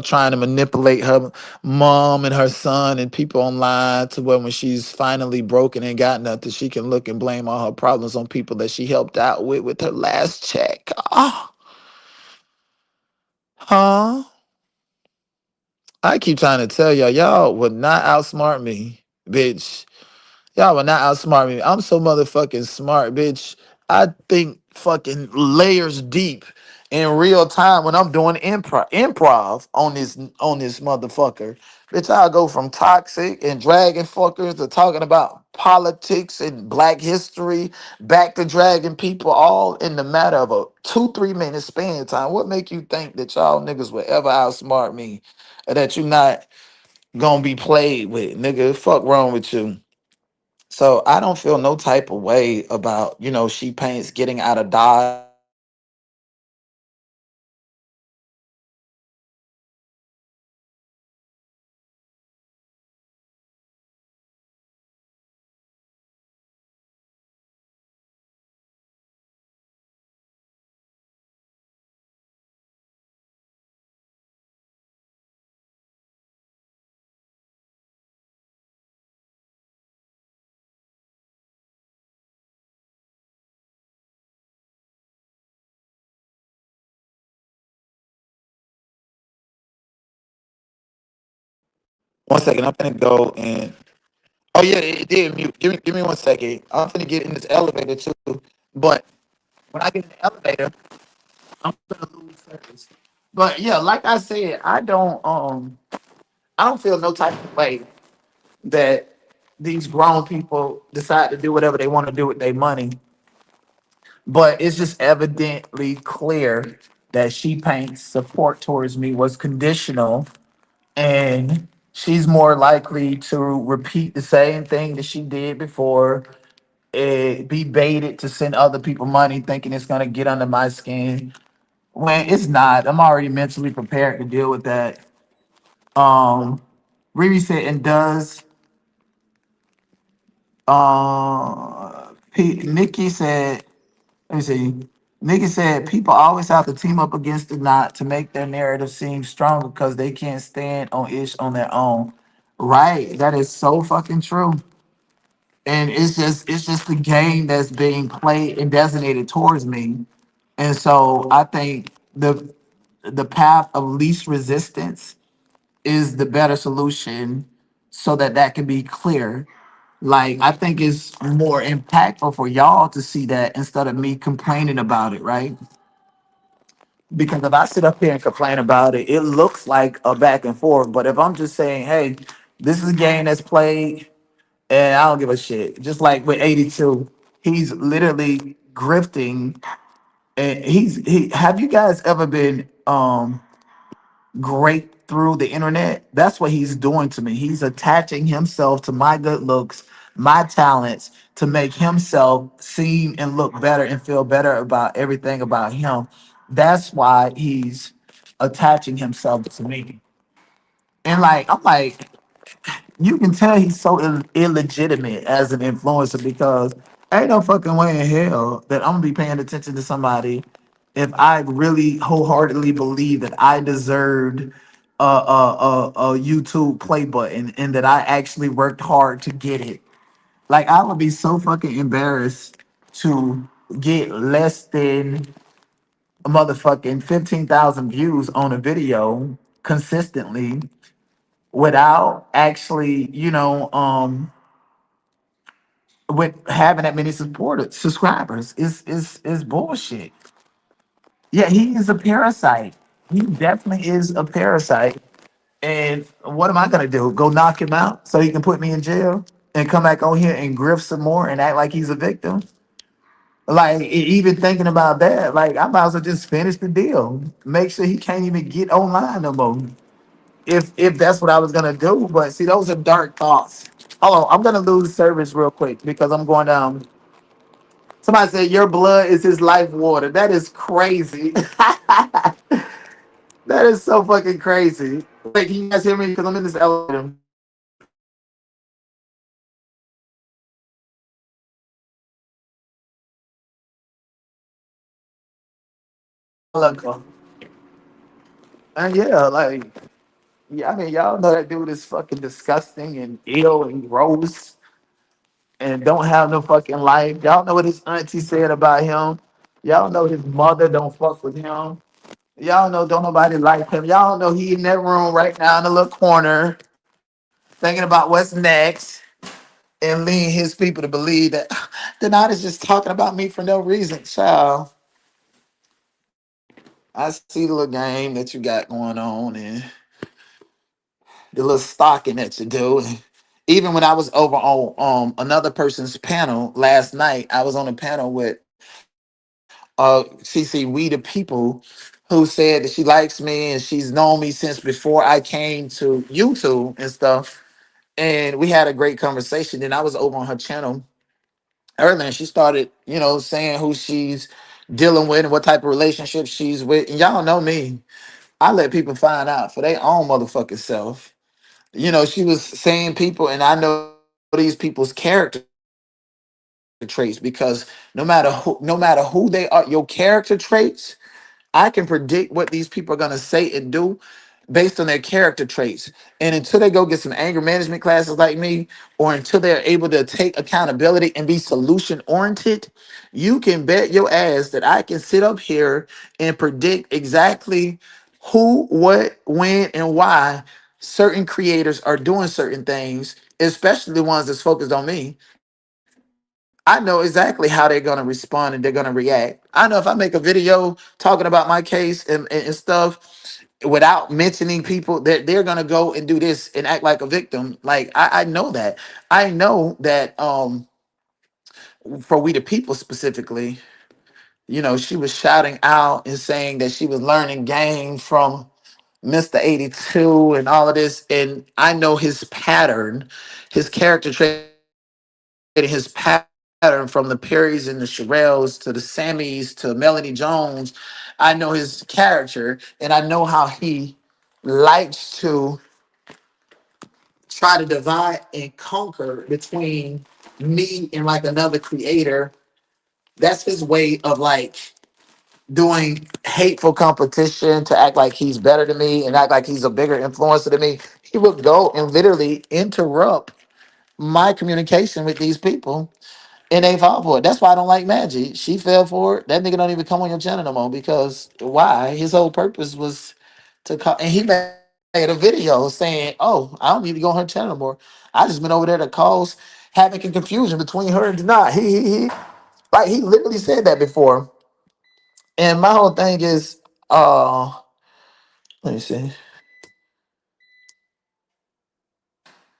trying to manipulate her mom and her son and people online to where when she's finally broken and got nothing, she can look and blame all her problems on people that she helped out with her last check. Oh, huh? I keep trying to tell y'all would not outsmart me, bitch. Y'all will not outsmart me. I'm so motherfucking smart, bitch. I think fucking layers deep in real time when I'm doing improv on this motherfucker. Bitch, I'll go from toxic and dragging fuckers to talking about politics and black history, back to dragging people all in the matter of a 2-3 minute span time. What make you think that y'all niggas will ever outsmart me? Or that you not gonna be played with, nigga? Fuck wrong with you? So I don't feel no type of way about, ShePaints getting out of Dodge. One second, I'm gonna go and oh yeah, it did mute. Give me 1 second. I'm gonna get in this elevator too. But when I get in the elevator, I'm gonna lose service. But yeah, like I said, I don't feel no type of way that these grown people decide to do whatever they want to do with their money. But it's just evidently clear that She Paint's support towards me was conditional, and she's more likely to repeat the same thing that she did before, be baited to send other people money thinking it's gonna get under my skin when it's not. I'm already mentally prepared to deal with that. Um Riri said, and does Nikki said, let me see. Nikki said people always have to team up against the knot to make their narrative seem stronger because they can't stand on ish on their own. Right. That is so fucking true. And it's just the game that's being played and designated towards me. And so I think the path of least resistance is the better solution so that that can be clear. Like, I think it's more impactful for y'all to see that instead of me complaining about it, right? Because if I sit up here and complain about it, it looks like a back and forth. But if I'm just saying, hey, this is a game that's played and I don't give a shit. Just like with 82, he's literally grifting, and he have you guys ever been great through the internet? That's what he's doing to me. He's attaching himself to my good looks, my talents, to make himself seem and look better and feel better about everything about him. That's why he's attaching himself to me. And like, I'm like, you can tell he's so illegitimate as an influencer because ain't no fucking way in hell that I'm gonna be paying attention to somebody if I really wholeheartedly believe that I deserved a YouTube play button and that I actually worked hard to get it. Like, I would be so fucking embarrassed to get less than a motherfucking 15,000 views on a video consistently without actually, with having that many supporters, subscribers is bullshit. Yeah, he is a parasite. He definitely is a parasite. And what am I gonna do? Go knock him out so he can put me in jail and come back on here and grift some more and act like he's a victim? Like, even thinking about that, like, I might as well just finish the deal. Make sure he can't even get online no more. If that's what I was gonna do. But see, those are dark thoughts. Hold on, I'm gonna lose service real quick because I'm going down. Somebody said your blood is his life water. That is crazy. That is so fucking crazy. Wait, can you guys hear me? Because I'm in this elevator. Look, and yeah, like, yeah, I mean, y'all know that dude is fucking disgusting and ill and gross and don't have no fucking life. Y'all know what his auntie said about him. Y'all know his mother don't fuck with him. Y'all know don't nobody like him. Y'all know he in that room right now in the little corner thinking about what's next and leading his people to believe that Denard is just talking about me for no reason. Child, I see the little game that you got going on and the little stalking that you do. And even when I was over on another person's panel last night, I was on a panel with CC We the People, who said that she likes me and she's known me since before I came to YouTube and stuff. And we had a great conversation. Then I was over on her channel earlier and she started, saying who she's dealing with and what type of relationship she's with. And y'all know me. I let people find out for their own motherfucking self. She was saying people, and I know these people's character traits because no matter who they are, your character traits, I can predict what these people are gonna say and do based on their character traits. And until they go get some anger management classes like me, or until they're able to take accountability and be solution oriented, you can bet your ass that I can sit up here and predict exactly who, what, when, and why certain creators are doing certain things, especially the ones that's focused on me. I know exactly how they're gonna respond and they're gonna react. I know if I make a video talking about my case and stuff without mentioning people, that they're gonna go and do this and act like a victim. Like I know that. I know that for We the People specifically, she was shouting out and saying that she was learning game from Mr. AT2 and all of this. And I know his pattern, his character trait, his pattern from the Perrys and the Sherelles to the Sammys to Melanie Jones. I know his character and I know how he likes to try to divide and conquer between me and like another creator. That's his way of like doing hateful competition to act like he's better than me and act like he's a bigger influencer than me. He would go and literally interrupt my communication with these people and they fall for it. That's why I don't like Maggie. She fell for it. That nigga don't even come on your channel no more because why? His whole purpose was to come and he made a video saying, "Oh, I don't need to go on her channel no more. I just been over there to cause havoc and confusion between her and Denai." He like he literally said that before. And my whole thing is, let me see.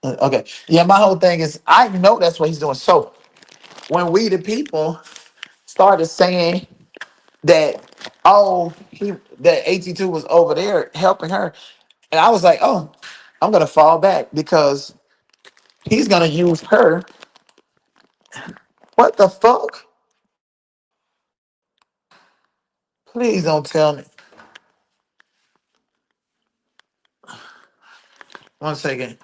Okay, yeah, my whole thing is, I know that's what he's doing. So when We the People started saying that, oh, that AT2 was over there helping her, and I was like, oh, I'm gonna fall back because he's gonna use her. What the fuck? Please don't tell me. One second.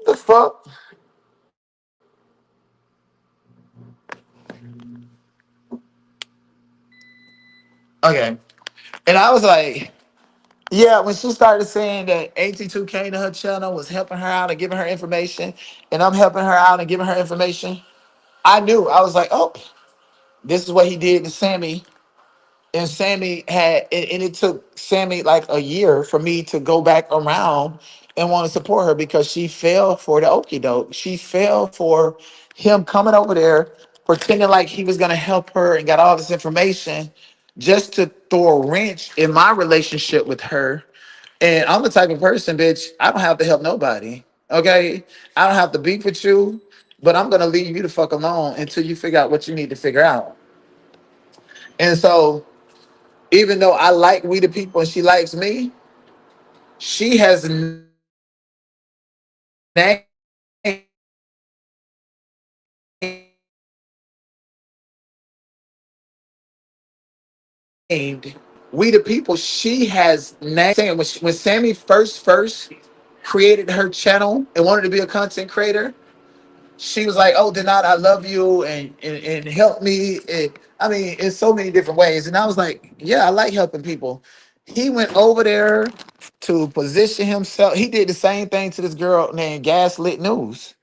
The fuck? Okay. And I was like, yeah, when she started saying that AT2 came to her channel, was helping her out and giving her information, and I'm helping her out and giving her information, I knew. I was like, oh, this is what he did to Sammy. And Sammy and it took Sammy like a year for me to go back around and want to support her because she fell for the okie doke. She fell for him coming over there, pretending like he was going to help her and got all this information just to throw a wrench in my relationship with her. And I'm the type of person, bitch, I don't have to help nobody. Okay. I don't have to beef with you, but I'm gonna leave you the fuck alone until you figure out what you need to figure out. And so, even though I like We the People and she likes me, she has named We the People. She has named saying when Sammy first created her channel and wanted to be a content creator, she was like, "Oh, Denat, I love you and help me." And I mean, in so many different ways. And I was like, "Yeah, I like helping people." He went over there to position himself. He did the same thing to this girl named Gaslit News.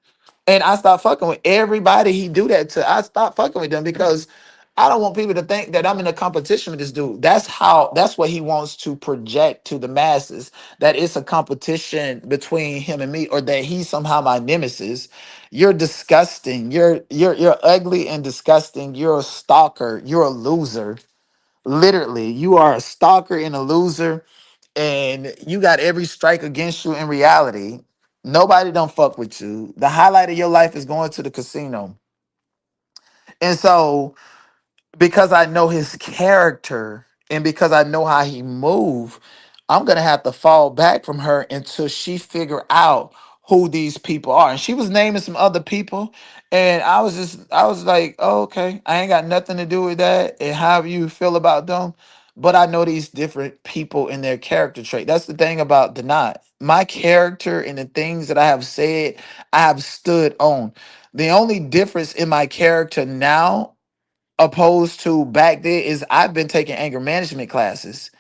And I stopped fucking with everybody he do that to. I stopped fucking with them because I don't want people to think that I'm in a competition with this dude. That's what he wants to project to the masses, that it's a competition between him and me, or that he's somehow my nemesis. You're disgusting. You're ugly and disgusting. You're a stalker. You're a loser. Literally, you are a stalker and a loser, and you got every strike against you in reality. Nobody don't fuck with you. The highlight of your life is going to the casino. And so because I know his character and because I know how he move, I'm gonna have to fall back from her until she figure out who these people are. And she was naming some other people, and I was like, oh, okay, I ain't got nothing to do with that. And however you feel about them, but I know these different people and their character trait. That's the thing about Denat. My character and the things that I have said, I have stood on. The only difference in my character now opposed to back then is I've been taking anger management classes.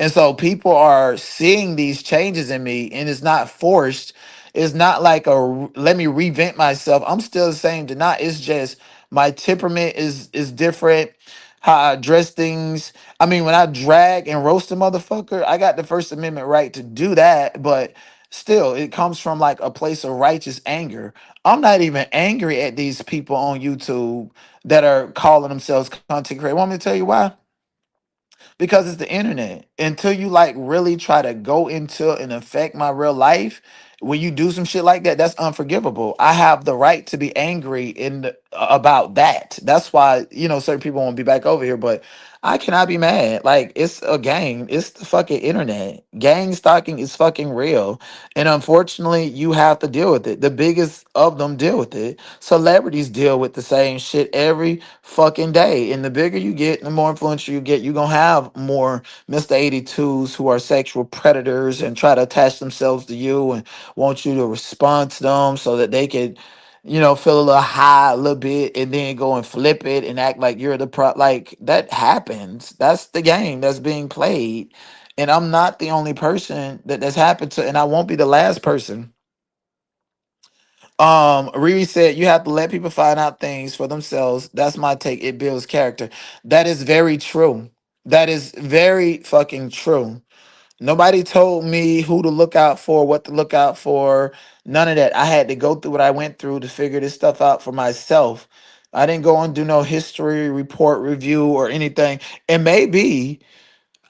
And so people are seeing these changes in me and it's not forced. It's not like let me revamp myself. I'm still the same to not. It's just my temperament is different. how I address things. I mean, when I drag and roast a motherfucker, I got the First Amendment right to do that, but still, it comes from like a place of righteous anger. I'm not even angry at these people on YouTube that are calling themselves content creators. Want me to tell you why? Because it's the internet. Until you like really try to go into and affect my real life, when you do some shit like that, that's unforgivable. I have the right to be angry about that. That's why, certain people won't be back over here, but I cannot be mad. Like, it's a game. It's the fucking internet. Gang stalking is fucking real. And unfortunately, you have to deal with it. The biggest of them deal with it. Celebrities deal with the same shit every fucking day. And the bigger you get, the more influential you get, you're gonna have more Mr. AT2s who are sexual predators and try to attach themselves to you and want you to respond to them so that they could, feel a little high a little bit and then go and flip it and act like you're the like that happens. That's the game that's being played. And I'm not the only person that's happened to, and I won't be the last person. Riri said you have to let people find out things for themselves. That's my take. It builds character. That is very true. That is very fucking true. Nobody told me who to look out for, what to look out for, none of that. I had to go through what I went through to figure this stuff out for myself. I didn't go and do no history report review or anything. And maybe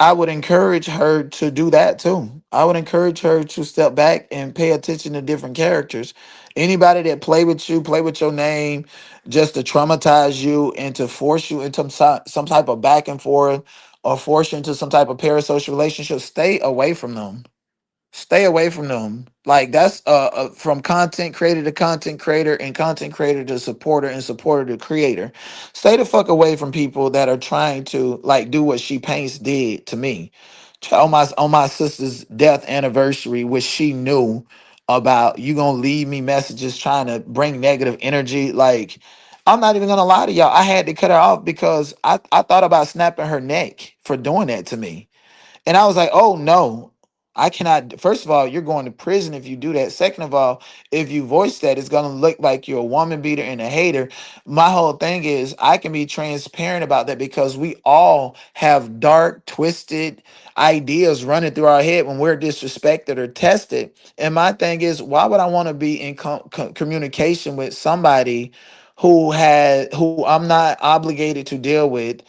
I would encourage her to do that too. I would encourage her to step back and pay attention to different characters. Anybody that play with you, play with your name, just to traumatize you and to force you into some type of back and forth or force you into some type of parasocial relationship, stay away from them. Stay away from them. Like that's from content creator to content creator and content creator to supporter and supporter to creator. Stay the fuck away from people that are trying to like do what ShePaints did to me. On my sister's death anniversary, which she knew about, you gonna leave me messages trying to bring negative energy. Like, I'm not even gonna lie to y'all. I had to cut her off because I thought about snapping her neck for doing that to me. And I was like, oh no, I cannot. First of all, you're going to prison if you do that. Second of all, if you voice that, it's going to look like you're a woman beater and a hater. My whole thing is I can be transparent about that because we all have dark, twisted ideas running through our head when we're disrespected or tested. And my thing is, why would I want to be in communication with somebody who I'm not obligated to deal with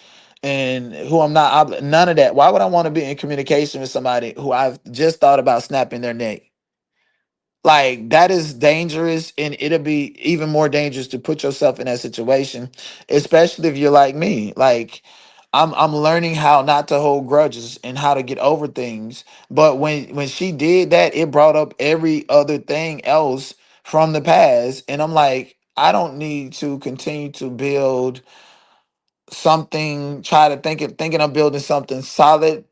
and who I'm not none of that. Why would I want to be in communication with somebody who I've just thought about snapping their neck? Like that is dangerous, and it'll be even more dangerous to put yourself in that situation, especially if you're like me. Like I'm learning how not to hold grudges and how to get over things. But when she did that, it brought up every other thing else from the past, and I'm like, I don't need to continue to build something, try to thinking of building something solid,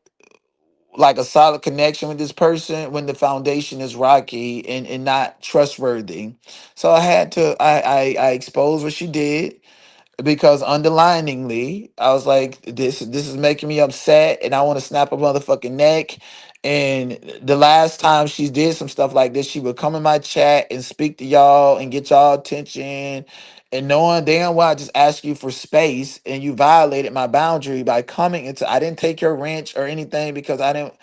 like a solid connection with this person when the foundation is rocky and not trustworthy. So I had to I exposed what she did because underliningly, I was like, this is making me upset, and I want to snap a motherfucking neck. And the last time she did some stuff like this, she would come in my chat and speak to y'all and get y'all attention. And knowing damn well I just asked you for space and you violated my boundary by coming into, I didn't take your wrench or anything because I didn't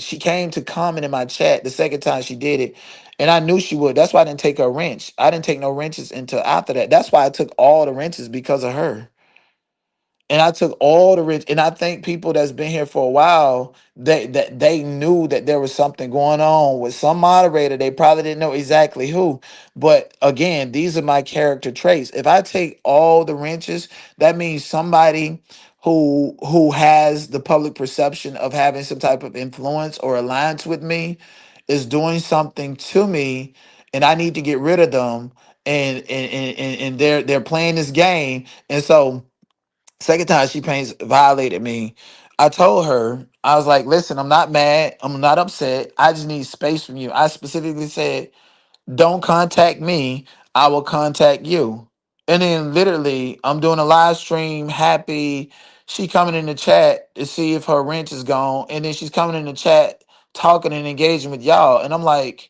she came to comment in my chat the second time she did it. And I knew she would. That's why I didn't take her wrench. I didn't take no wrenches until after that. That's why I took all the wrenches because of her. And I took all the rich, and I think people that's been here for a while, they knew that there was something going on with some moderator. They probably didn't know exactly who. But again, these are my character traits. If I take all the wrenches, that means somebody who has the public perception of having some type of influence or alliance with me is doing something to me, and I need to get rid of them. And they're playing this game, and so. Second time she paints violated me. I told her, I was like, listen, I'm not mad. I'm not upset. I just need space from you. I specifically said, don't contact me. I will contact you. And then literally, I'm doing a live stream, happy. She coming in the chat to see if her rent is gone. And then she's coming in the chat, talking and engaging with y'all. And I'm like,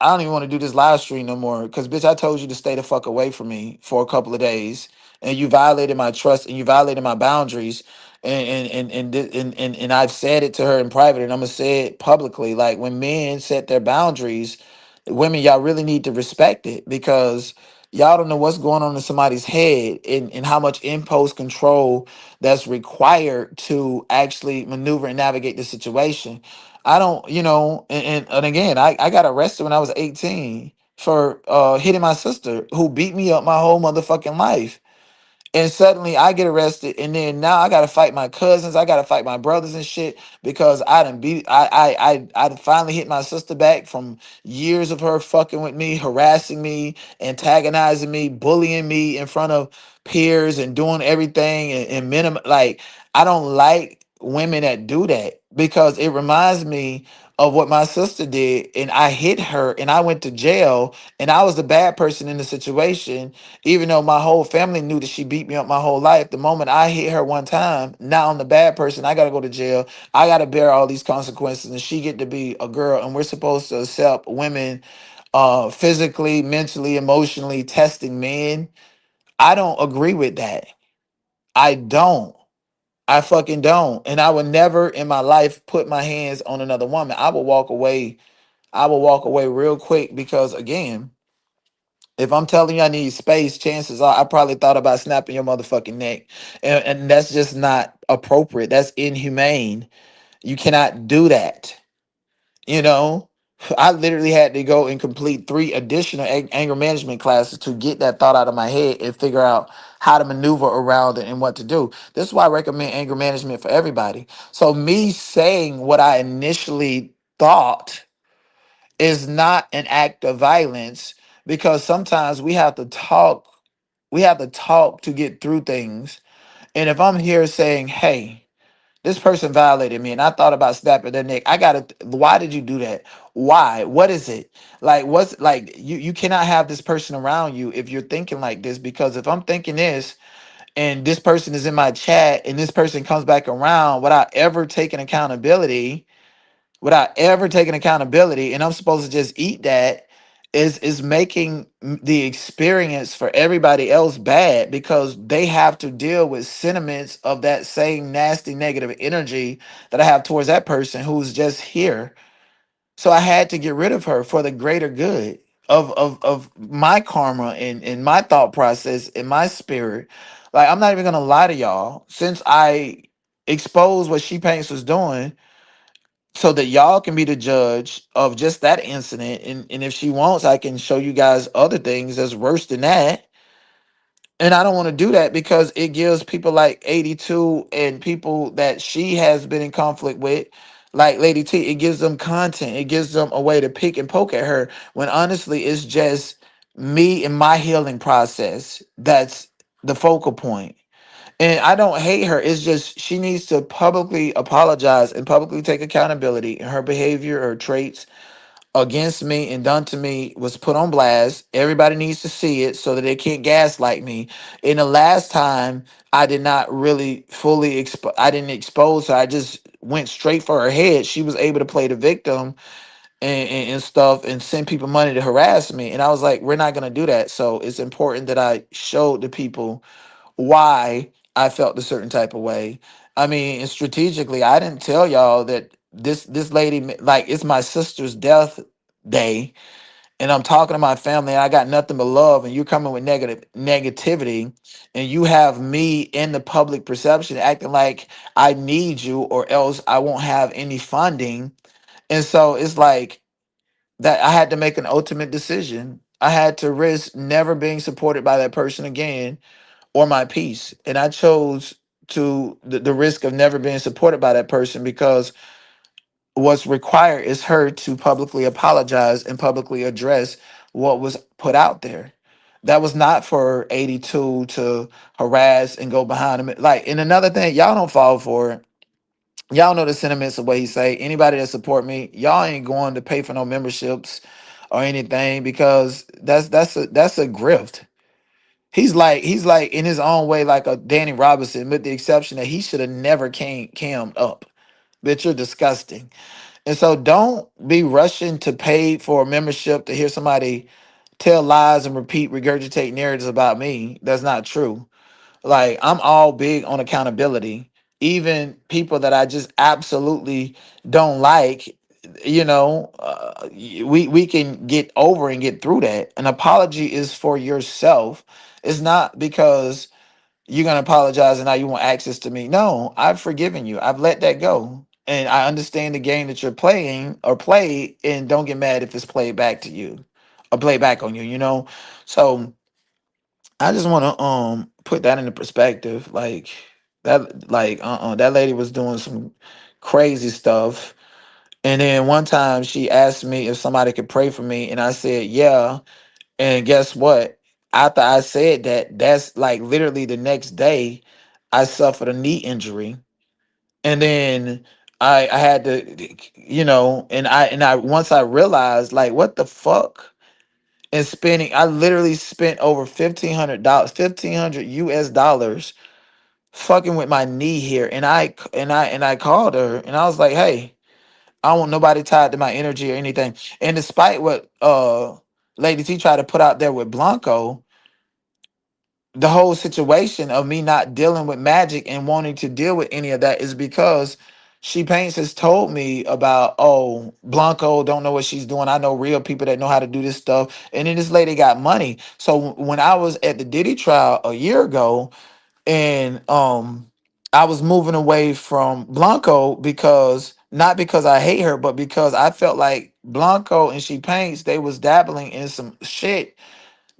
I don't even want to do this live stream no more. Cause bitch, I told you to stay the fuck away from me for a couple of days. and you violated my trust and you violated my boundaries. And I've said it to her in private, and I'm gonna say it publicly. Like, when men set their boundaries, women, y'all really need to respect it, because y'all don't know what's going on in somebody's head, and how much impulse control that's required to actually maneuver and navigate the situation. I don't, and again, I got arrested when I was 18 for hitting my sister, who beat me up my whole motherfucking life. And suddenly I get arrested, and then now I gotta fight my cousins, I gotta fight my brothers and shit, because I done beat I finally hit my sister back from years of her fucking with me, harassing me, antagonizing me, bullying me in front of peers, and doing everything, and like, I don't like women that do that, because it reminds me of what my sister did, and I hit her and I went to jail, and I was the bad person in the situation, even though my whole family knew that she beat me up my whole life. The moment I hit her one time, now I'm the bad person. I gotta go to jail. I gotta bear all these consequences, and she get to be a girl. And we're supposed to accept women, physically, mentally, emotionally testing men. I don't agree with that. I don't. I fucking don't. And I would never in my life put my hands on another woman. I would walk away. I would walk away real quick, because again, if I'm telling you I need space, chances are I probably thought about snapping your motherfucking neck. And that's just not appropriate. That's inhumane. You cannot do that. You know, I literally had to go and complete 3 additional anger management classes to get that thought out of my head and figure out how to maneuver around it and what to do. This is why I recommend anger management for everybody. So, me saying what I initially thought is not an act of violence, because sometimes we have to talk to get through things. And if I'm here saying, hey, this person violated me and I thought about snapping their neck, I gotta, why did you do that? Why? What is it? Like, what's like, you cannot have this person around you if you're thinking like this, because if I'm thinking this and this person is in my chat and this person comes back around without ever taking accountability, and I'm supposed to just eat that, is making the experience for everybody else bad, because they have to deal with sentiments of that same nasty negative energy that I have towards that person who's just here. So I had to get rid of her for the greater good of my karma and my thought process and my spirit. Like, I'm not even gonna lie to y'all. Since I exposed what ShePaints was doing, so that y'all can be the judge of just that incident. And if she wants, I can show you guys other things that's worse than that. And I don't want to do that, because it gives people like AT2 and people that she has been in conflict with, like Lady T, it gives them content. It gives them a way to pick and poke at her, when honestly it's just me and my healing process that's the focal point. And I don't hate her. It's just she needs to publicly apologize and publicly take accountability. And her behavior or traits against me and done to me was put on blast. Everybody needs to see it so that they can't gaslight me. And the last time I did not really fully I didn't expose her. I just went straight for her head. She was able to play the victim and stuff and send people money to harass me. And I was like, we're not gonna do that. So it's important that I showed the people why I felt a certain type of way. I mean, and strategically, I didn't tell y'all that this lady, like, it's my sister's death day, and I'm talking to my family, and I got nothing but love, and you're coming with negativity, and you have me in the public perception acting like I need you, or else I won't have any funding. And so it's like that I had to make an ultimate decision. I had to risk never being supported by that person again, or my peace. And I chose the risk of never being supported by that person, because what's required is her to publicly apologize and publicly address what was put out there. That was not for 82 to harass and go behind him. Like, and another thing, y'all don't fall for it. Y'all know the sentiments of what he say. Anybody that support me, y'all ain't going to pay for no memberships or anything, because that's a grift. He's like in his own way like a Danny Robinson, with the exception that he should have never cammed up. Bitch, you're disgusting. And so don't be rushing to pay for a membership to hear somebody tell lies and repeat, regurgitate narratives about me. That's not true. Like I'm all big on accountability. Even people that I just absolutely don't like, we can get over and get through that. An apology is for yourself. It's not because you're gonna apologize and now you want access to me. No, I've forgiven you. I've let that go. And I understand the game that you're playing or play, and don't get mad if it's played back to you or played back on you. So I just wanna put that into perspective. Like that lady was doing some crazy stuff. And then one time she asked me if somebody could pray for me, and I said, yeah. And guess what? After I said that, that's like literally the next day, I suffered a knee injury, and then I had to, and I once I realized like what the fuck, and spending, I literally spent over $1,500, 1,500 US dollars, fucking with my knee here, and I called her, and I was like, hey. I don't want nobody tied to my energy or anything. And despite what Lady T tried to put out there with Blanco, the whole situation of me not dealing with magic and wanting to deal with any of that is because She Paints has told me about, oh, Blanco don't know what she's doing. I know real people that know how to do this stuff. And then this lady got money. So when I was at the Diddy trial a year ago, and I was moving away from Blanco because not because I hate her, but because I felt like Blanco and She Paints, they was dabbling in some shit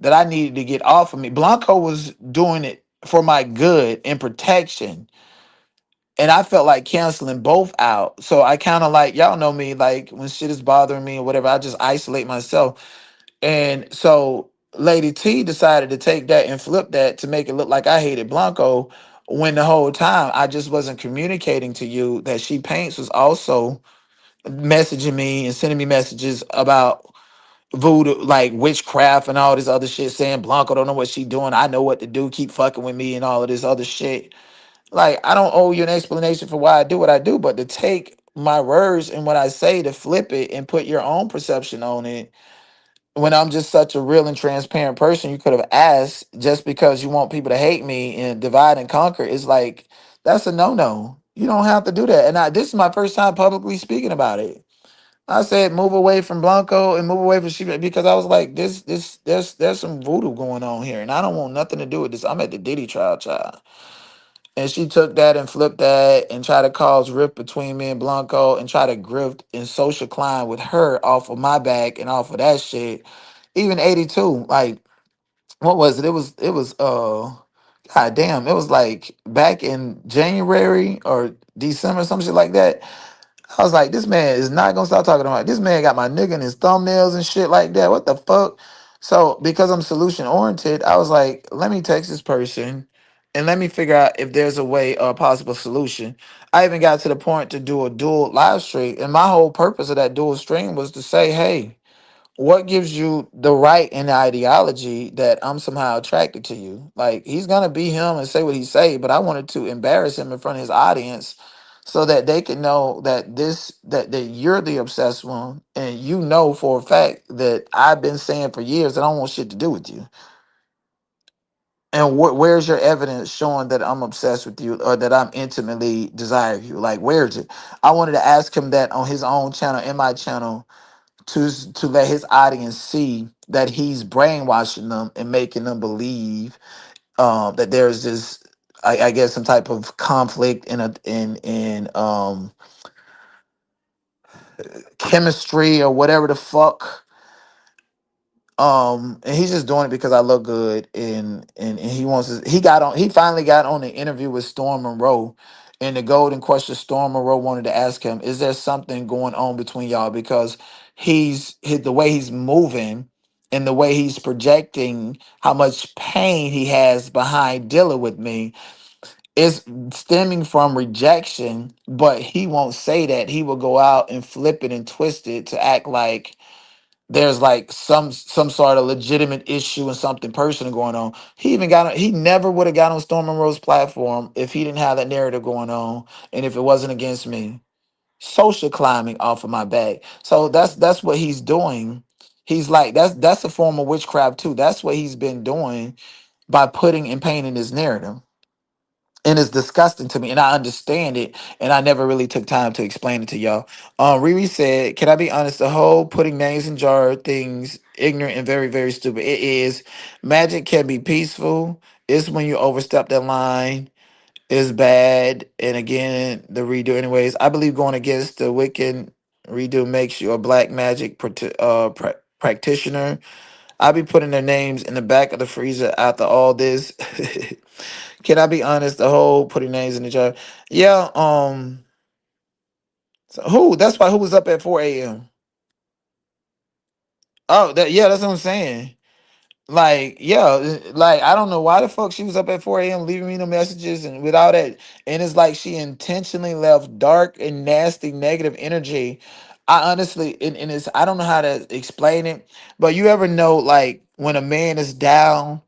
that I needed to get off of me. Blanco was doing it for my good and protection. And I felt like canceling both out. So I kind of like, y'all know me, like when shit is bothering me or whatever, I just isolate myself. And so Lady T decided to take that and flip that to make it look like I hated Blanco, when the whole time I just wasn't communicating to you that She Paints was also messaging me and sending me messages about voodoo, like witchcraft and all this other shit, saying Blanco don't know what she doing. I know what to do. Keep fucking with me and all of this other shit. Like, I don't owe you an explanation for why I do what I do, but to take my words and what I say to flip it and put your own perception on it, when I'm just such a real and transparent person, you could have asked just because you want people to hate me and divide and conquer. It's like, that's a no-no. You don't have to do that. And this is my first time publicly speaking about it. I said move away from Blanco and move away from Sheep, because I was like, there's some voodoo going on here, and I don't want nothing to do with this. I'm at the Diddy trial, child. And she took that and flipped that and tried to cause rift between me and Blanco and try to grift and social climb with her off of my back and off of that shit. Even 82, like, what was it? It was god damn, it was like back in January or December, some shit like that. I was like, this man is not gonna stop talking about it. This man got my nigga in his thumbnails and shit like that. What the fuck? So because I'm solution oriented, I was like, let me text this person and let me figure out if there's a way or a possible solution. I even got to the point to do a dual live stream, and my whole purpose of that dual stream was to say, hey, what gives you the right and the ideology that I'm somehow attracted to you? Like, he's gonna be him and say what he say, but I wanted to embarrass him in front of his audience so that they can know that that you're the obsessed one, and you know for a fact that I've been saying for years that I don't want shit to do with you. And where's your evidence showing that I'm obsessed with you or that I'm intimately desire you? Like, where's it? I wanted to ask him that on his own channel, in my channel, to let his audience see that he's brainwashing them and making them believe that there's this, I guess, some type of conflict in chemistry or whatever the fuck. And he's just doing it because I look good, and he wants to, he finally got on the interview with Storm Monroe, and the golden question Storm Monroe wanted to ask him, is there something going on between y'all? Because the way he's moving and the way he's projecting how much pain he has behind dealing with me is stemming from rejection, but he won't say that. He will go out and flip it and twist it to act like there's like some sort of legitimate issue and something personal going on. He never would have got on Storm Monroe's platform if he didn't have that narrative going on and if it wasn't against me. Social climbing off of my back. So that's what he's doing. He's like, that's a form of witchcraft too. That's what he's been doing by putting and painting his narrative. and it's disgusting to me, and I understand it, and I never really took time to explain it to y'all. Riri said, "Can I be honest? The whole putting names in jar things ignorant and very very stupid. It is. Magic can be peaceful. It's when you overstep that line is bad. And again, the redo, anyways. I believe going against the Wiccan redo makes you a black magic practitioner. I'll be putting their names in the back of the freezer after all this." Can I be honest? The whole putting names in the jar. Yeah. So who? That's why who was up at 4 a.m. Oh, that yeah. That's what I'm saying. Like, yeah, like I don't know why the fuck she was up at 4 a.m. leaving me no messages and with all that. And it's like she intentionally left dark and nasty negative energy. I honestly, and it's I don't know how to explain it, but you ever know like when a man is down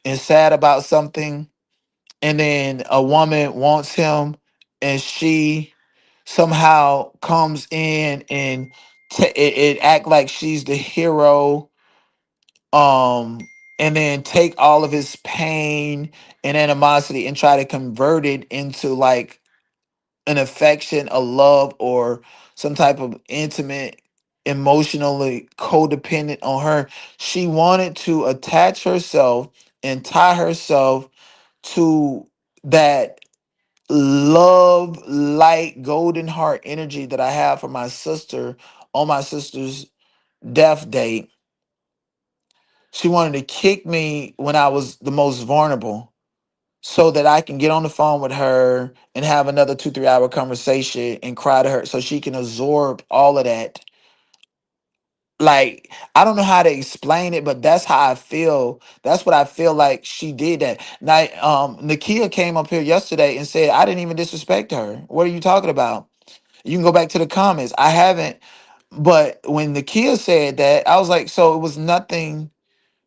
and sad about something, and then a woman wants him, and she somehow comes in and it act like she's the hero, um and then take all of his pain and animosity and try to convert it into like an affection, a love, or some type of intimate, emotionally codependent on her. She wanted to attach herself and tie herself to that love, light, golden heart energy that I have for my sister on my sister's death date. She wanted to kick me when I was the most vulnerable so that I can get on the phone with her and have another 2, 3 hour conversation and cry to her so she can absorb all of that. Like, I don't know how to explain it, but that's how I feel. That's what I feel like she did that. Now, Nakia came up here yesterday and said, I didn't even disrespect her. What are you talking about? You can go back to the comments. I haven't. But when Nakia said that, I was like, so it was nothing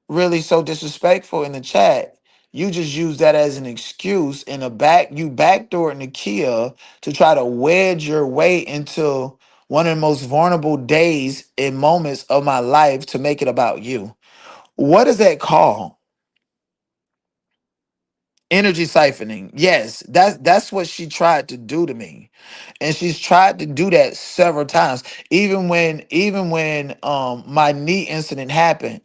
really so disrespectful in the chat. You just use that as an excuse in a you backdoor Nakia to try to wedge your way into one of the most vulnerable days and moments of my life to make it about you. What is that called? Energy siphoning. Yes, that's what she tried to do to me. And she's tried to do that several times. Even when my knee incident happened.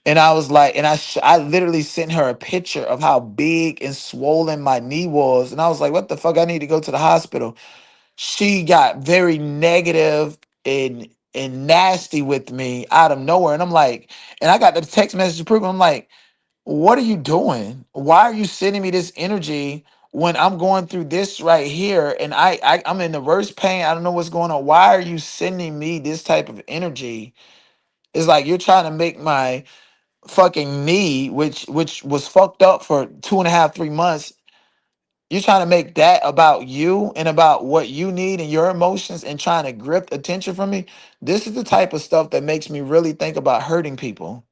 And I was like, and I literally sent her a picture of how big and swollen my knee was. And I was like, what the fuck? I need to go to the hospital. She got very negative and nasty with me out of nowhere. And I'm like, and I got the text message approving. I'm like, what are you doing? Why are you sending me this energy when I'm going through this right here? And I'm in the worst pain. I don't know what's going on. Why are you sending me this type of energy? It's like you're trying to make my fucking knee, which was fucked up for 2.5, 3 months. You're trying to make that about you and about what you need and your emotions and trying to grip attention from me. This is the type of stuff that makes me really think about hurting people.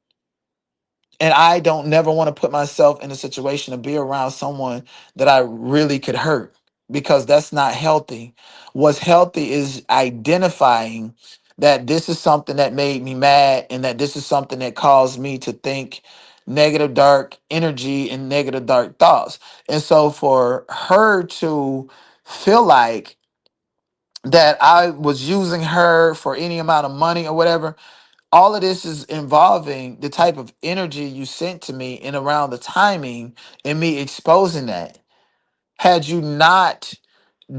And I don't never want to put myself in a situation to be around someone that I really could hurt because that's not healthy. What's healthy is identifying that this is something that made me mad and that this is something that caused me to think negative, dark energy and negative, dark thoughts. And so for her to feel like that I was using her for any amount of money or whatever, all of this is involving the type of energy you sent to me and around the timing and me exposing that. Had you not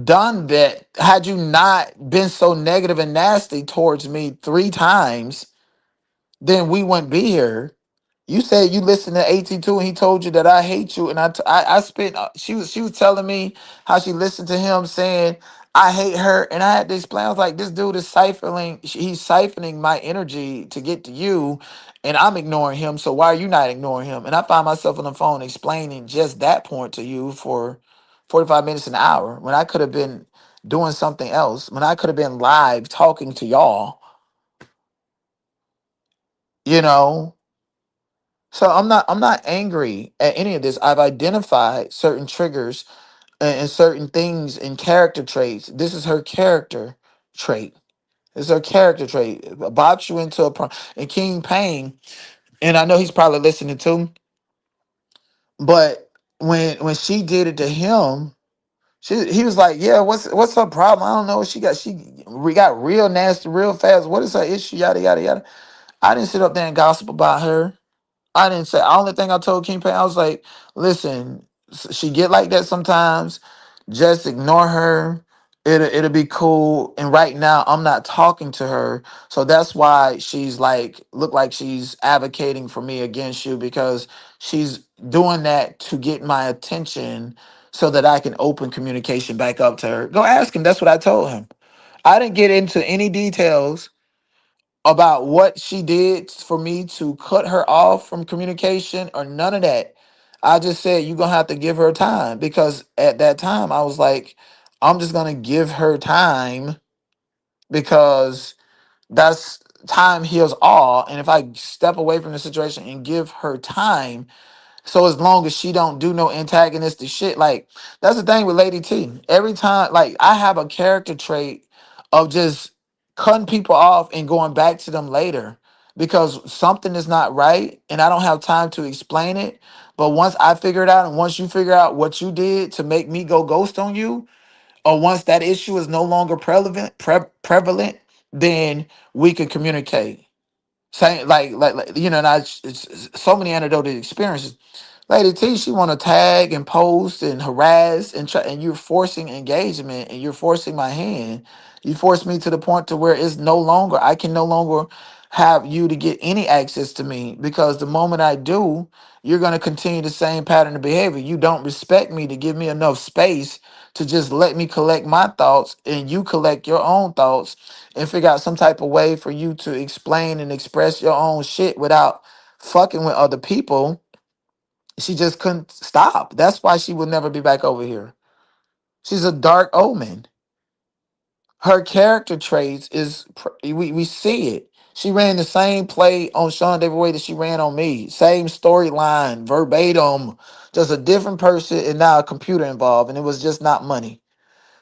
done that, had you not been so negative and nasty towards me 3 times, then we wouldn't be here. You said you listened to AT2 and he told you that I hate you, and I spent. She was telling me how she listened to him saying I hate her, and I had to explain. I was like, this dude is siphoning. He's siphoning my energy to get to you, and I'm ignoring him. So why are you not ignoring him? And I find myself on the phone explaining just that point to you for 45 minutes, an hour, when I could have been doing something else. When I could have been live talking to y'all, you know. So I'm not angry at any of this. I've identified certain triggers and certain things and character traits. This is her character trait. This is her character trait. Box you into a and King Pain, and I know he's probably listening too. But when she did it to him, he was like, yeah, what's her problem? I don't know. We got real nasty real fast. What is her issue? Yada yada yada. I didn't sit up there and gossip about her. I didn't say. The only thing I told King Payne, I was like, listen, she get like that sometimes. Just ignore her. It'll be cool. And right now, I'm not talking to her, so that's why she's like, look like she's advocating for me against you because she's doing that to get my attention, so that I can open communication back up to her. Go ask him. That's what I told him. I didn't get into any details about what she did for me to cut her off from communication or none of that. I just said you're gonna have to give her time because at that time I was like, I'm just gonna give her time because that's time heals all. And if I step away from the situation and give her time, so as long as she don't do no antagonistic shit, like that's the thing with Lady T. Every time, like I have a character trait of just cutting people off and going back to them later because something is not right and I don't have time to explain it. But once I figure it out and once you figure out what you did to make me go ghost on you, or once that issue is no longer prevalent, then we can communicate. Same like you know, and it's so many anecdotal experiences. Lady T, she want to tag and post and harass and try, and you're forcing engagement and you're forcing my hand. You force me to the point to where it's no longer, I can no longer have you to get any access to me because the moment I do, you're going to continue the same pattern of behavior. You don't respect me to give me enough space to just let me collect my thoughts and you collect your own thoughts and figure out some type of way for you to explain and express your own shit without fucking with other people. She just couldn't stop. That's why she would never be back over here. She's a dark omen. Her character traits we see it. She ran the same play on Sean David Way that she ran on me. Same storyline, verbatim. Just a different person and now a computer involved, and it was just not money.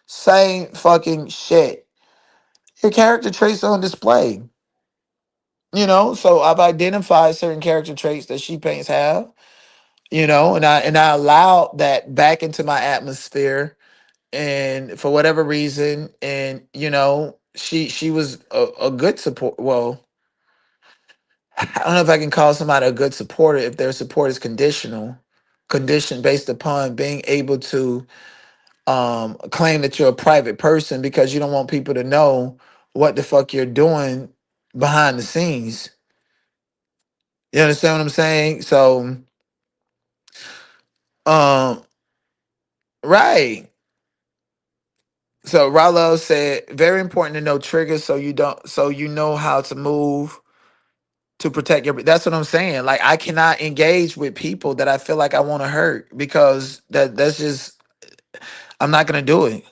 Same fucking shit. Her character traits on display. You know, so I've identified certain character traits that she paints have. You know, and I allowed that back into my atmosphere, and for whatever reason, and you know, she was a good support. Well, I don't know if I can call somebody a good supporter if their support is conditioned based upon being able to claim that you're a private person because you don't want people to know what the fuck you're doing behind the scenes. You understand what I'm saying? So, um, right. So Rallo said, very important to know triggers so you know how to move to protect your. That's what I'm saying. Like I cannot engage with people that I feel like I want to hurt because that's just I'm not gonna do it.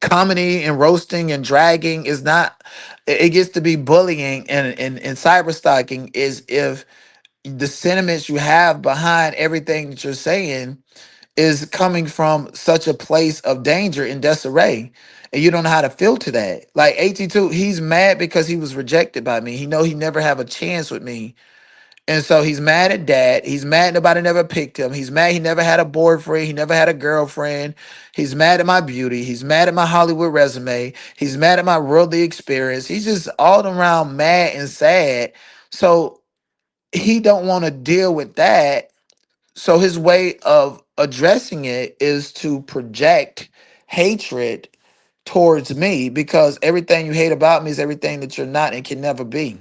Comedy and roasting and dragging is not. It gets to be bullying and cyber stalking is if the sentiments you have behind everything that you're saying is coming from such a place of danger and disarray, and you don't know how to filter that. Like AT2, he's mad because he was rejected by me. He know he never have a chance with me, and so he's mad at dad. He's mad nobody never picked him. He's mad he never had a boyfriend. He never had a girlfriend. He's mad at my beauty. He's mad at my Hollywood resume. He's mad at my worldly experience. He's just all around mad and sad. So he don't want to deal with that, so his way of addressing it is to project hatred towards me because everything you hate about me is everything that you're not and can never be.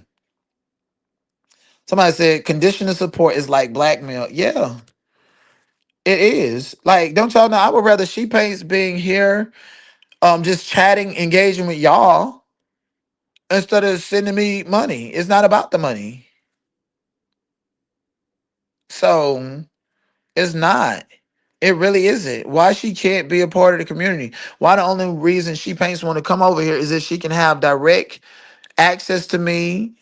Somebody said conditional support is like blackmail. Yeah, it is. Like, don't y'all know? I would rather she paints being here, just chatting, engaging with y'all instead of sending me money. It's not about the money. So it's not. It really isn't. Why she can't be a part of the community? Why the only reason she paints want to come over here is that she can have direct access to me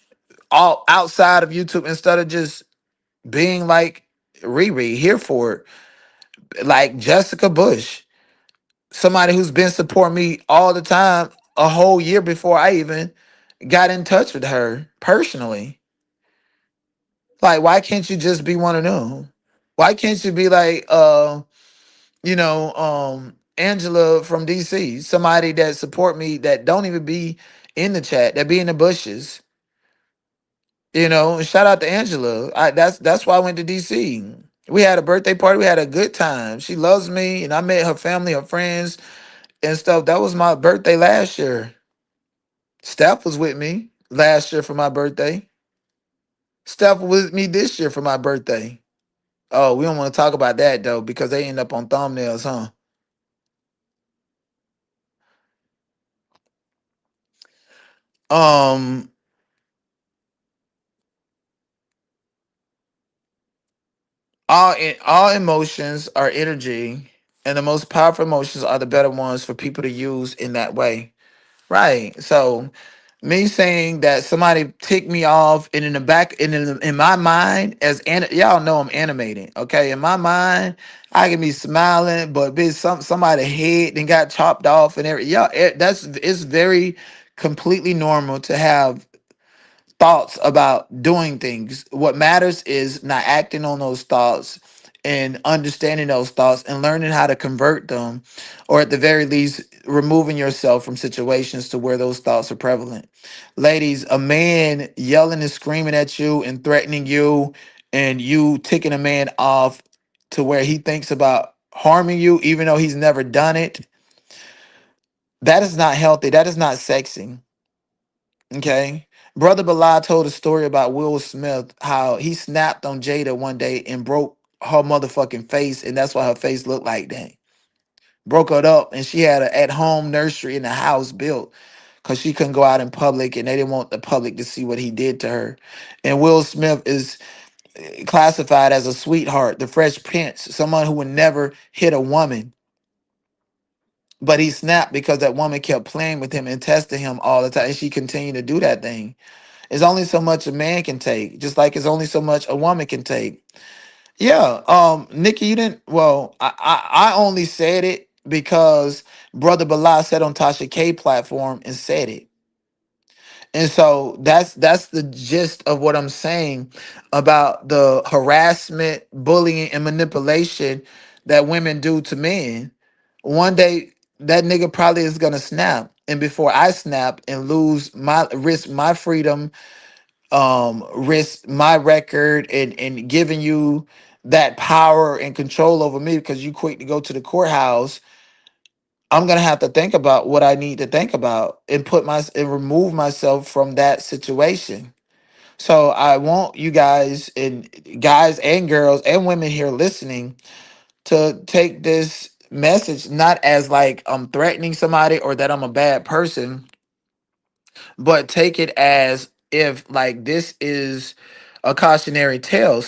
all outside of YouTube instead of just being like Riri here for it. Like Jessica Bush, somebody who's been supporting me all the time, a whole year before I even got in touch with her personally. Like, why can't you just be one of them? Why can't you be like Angela from DC, somebody that support me that don't even be in the chat, that be in the bushes. And shout out to Angela. That's why I went to DC. We had a birthday party. We had a good time. She loves me, and I met her family, her friends, and stuff. That was my birthday last year. Steph was with me last year for my birthday. Steph was with me this year for my birthday. Oh, we don't want to talk about that though because they end up on thumbnails, huh? Um, all emotions are energy, and the most powerful emotions are the better ones for people to use in that way. Right. So me saying that somebody ticked me off, and in the back, and in my mind, y'all know I'm animating. Okay, in my mind, I can be smiling, but bitch, somebody head then got chopped off and everything. Yeah, it's very completely normal to have thoughts about doing things. What matters is not acting on those thoughts and understanding those thoughts and learning how to convert them, or at the very least, removing yourself from situations to where those thoughts are prevalent. Ladies, a man yelling and screaming at you and threatening you, and you ticking a man off to where he thinks about harming you, even though he's never done it, that is not healthy. That is not sexy. Okay. Brother Bilal told a story about Will Smith, how he snapped on Jada one day and broke her motherfucking face, and that's why her face looked like that. Broke her up, and she had an at-home nursery in the house built because she couldn't go out in public, and they didn't want the public to see what he did to her. And Will Smith is classified as a sweetheart, the Fresh Prince, someone who would never hit a woman. But he snapped because that woman kept playing with him and testing him all the time, and she continued to do that thing. It's only so much a man can take, just like it's only so much a woman can take. Yeah, Nikki, you didn't. Well, I only said it because Brother Bilal said on Tasha K platform and said it, and so that's the gist of what I'm saying about the harassment, bullying, and manipulation that women do to men. One day that nigga probably is gonna snap, and before I snap and risk my freedom, risk my record, and giving you that power and control over me because you quick to go to the courthouse, I'm gonna have to think about what I need to think about and and remove myself from that situation. So I want you guys and girls and women here listening to take this message not as like I'm threatening somebody or that I'm a bad person, but take it as if like this is a cautionary tale.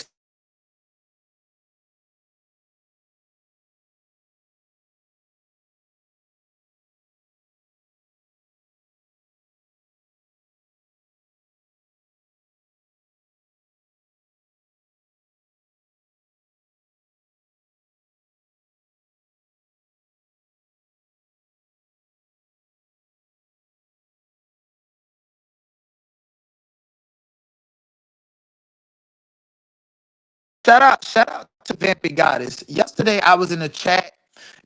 Stop doing this. Stop doing this. Shout out to Vampy Goddess. Yesterday I was in a chat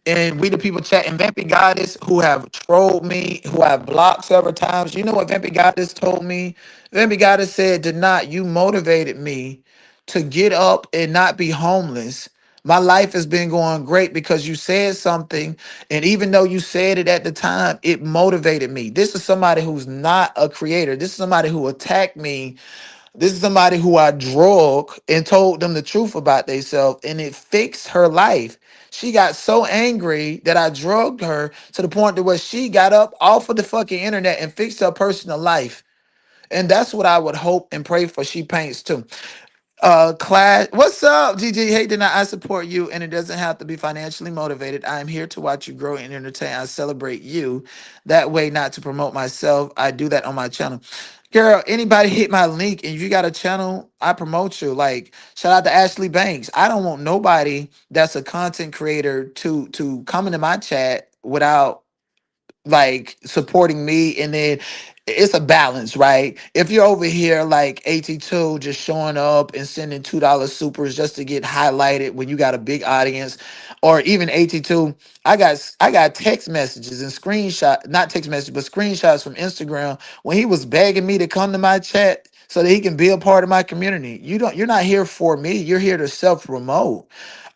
and we the people chat and Vampy Goddess who have trolled me, who have blocked several times. You know what Vampy Goddess told me? Vampy Goddess said, "Not you motivated me to get up and not be homeless. My life has been going great because you said something, and even though you said it at the time, it motivated me." This is somebody who's not a creator. This is somebody who attacked me. This is somebody who I drug and told them the truth about themselves, and it fixed her life. She got so angry that I drugged her to the point to where she got up off of the fucking internet and fixed her personal life. And that's what I would hope and pray for She Paints too. Clash, what's up, GG? Hey, did I support you, and it doesn't have to be financially motivated. I am here to watch you grow and entertain. I celebrate you that way, not to promote myself. I do that on my channel. Girl, anybody hit my link and if you got a channel, I promote you. Like, shout out to Ashley Banks. I don't want nobody that's a content creator to come into my chat without like supporting me, and then it's a balance, right? If you're over here like AT2 just showing up and sending $2 supers just to get highlighted when you got a big audience, or even AT2, I got text messages and screenshot, not text messages, but screenshots from Instagram when he was begging me to come to my chat so that he can be a part of my community. You're not here for me. You're here to self-promote.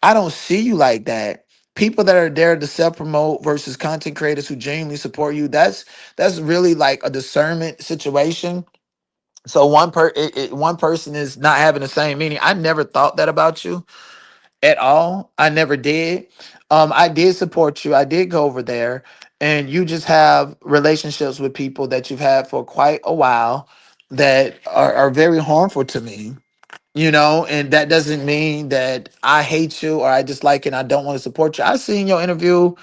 I don't see you like that. People that are there to self-promote versus content creators who genuinely support you, that's really like a discernment situation. So one person is not having the same meaning. I never thought that about you at all. I never did. I did support you. I did go over there, and you just have relationships with people that you've had for quite a while that are very harmful to me. And that doesn't mean that I hate you or I dislike you and I don't want to support you. I seen your interview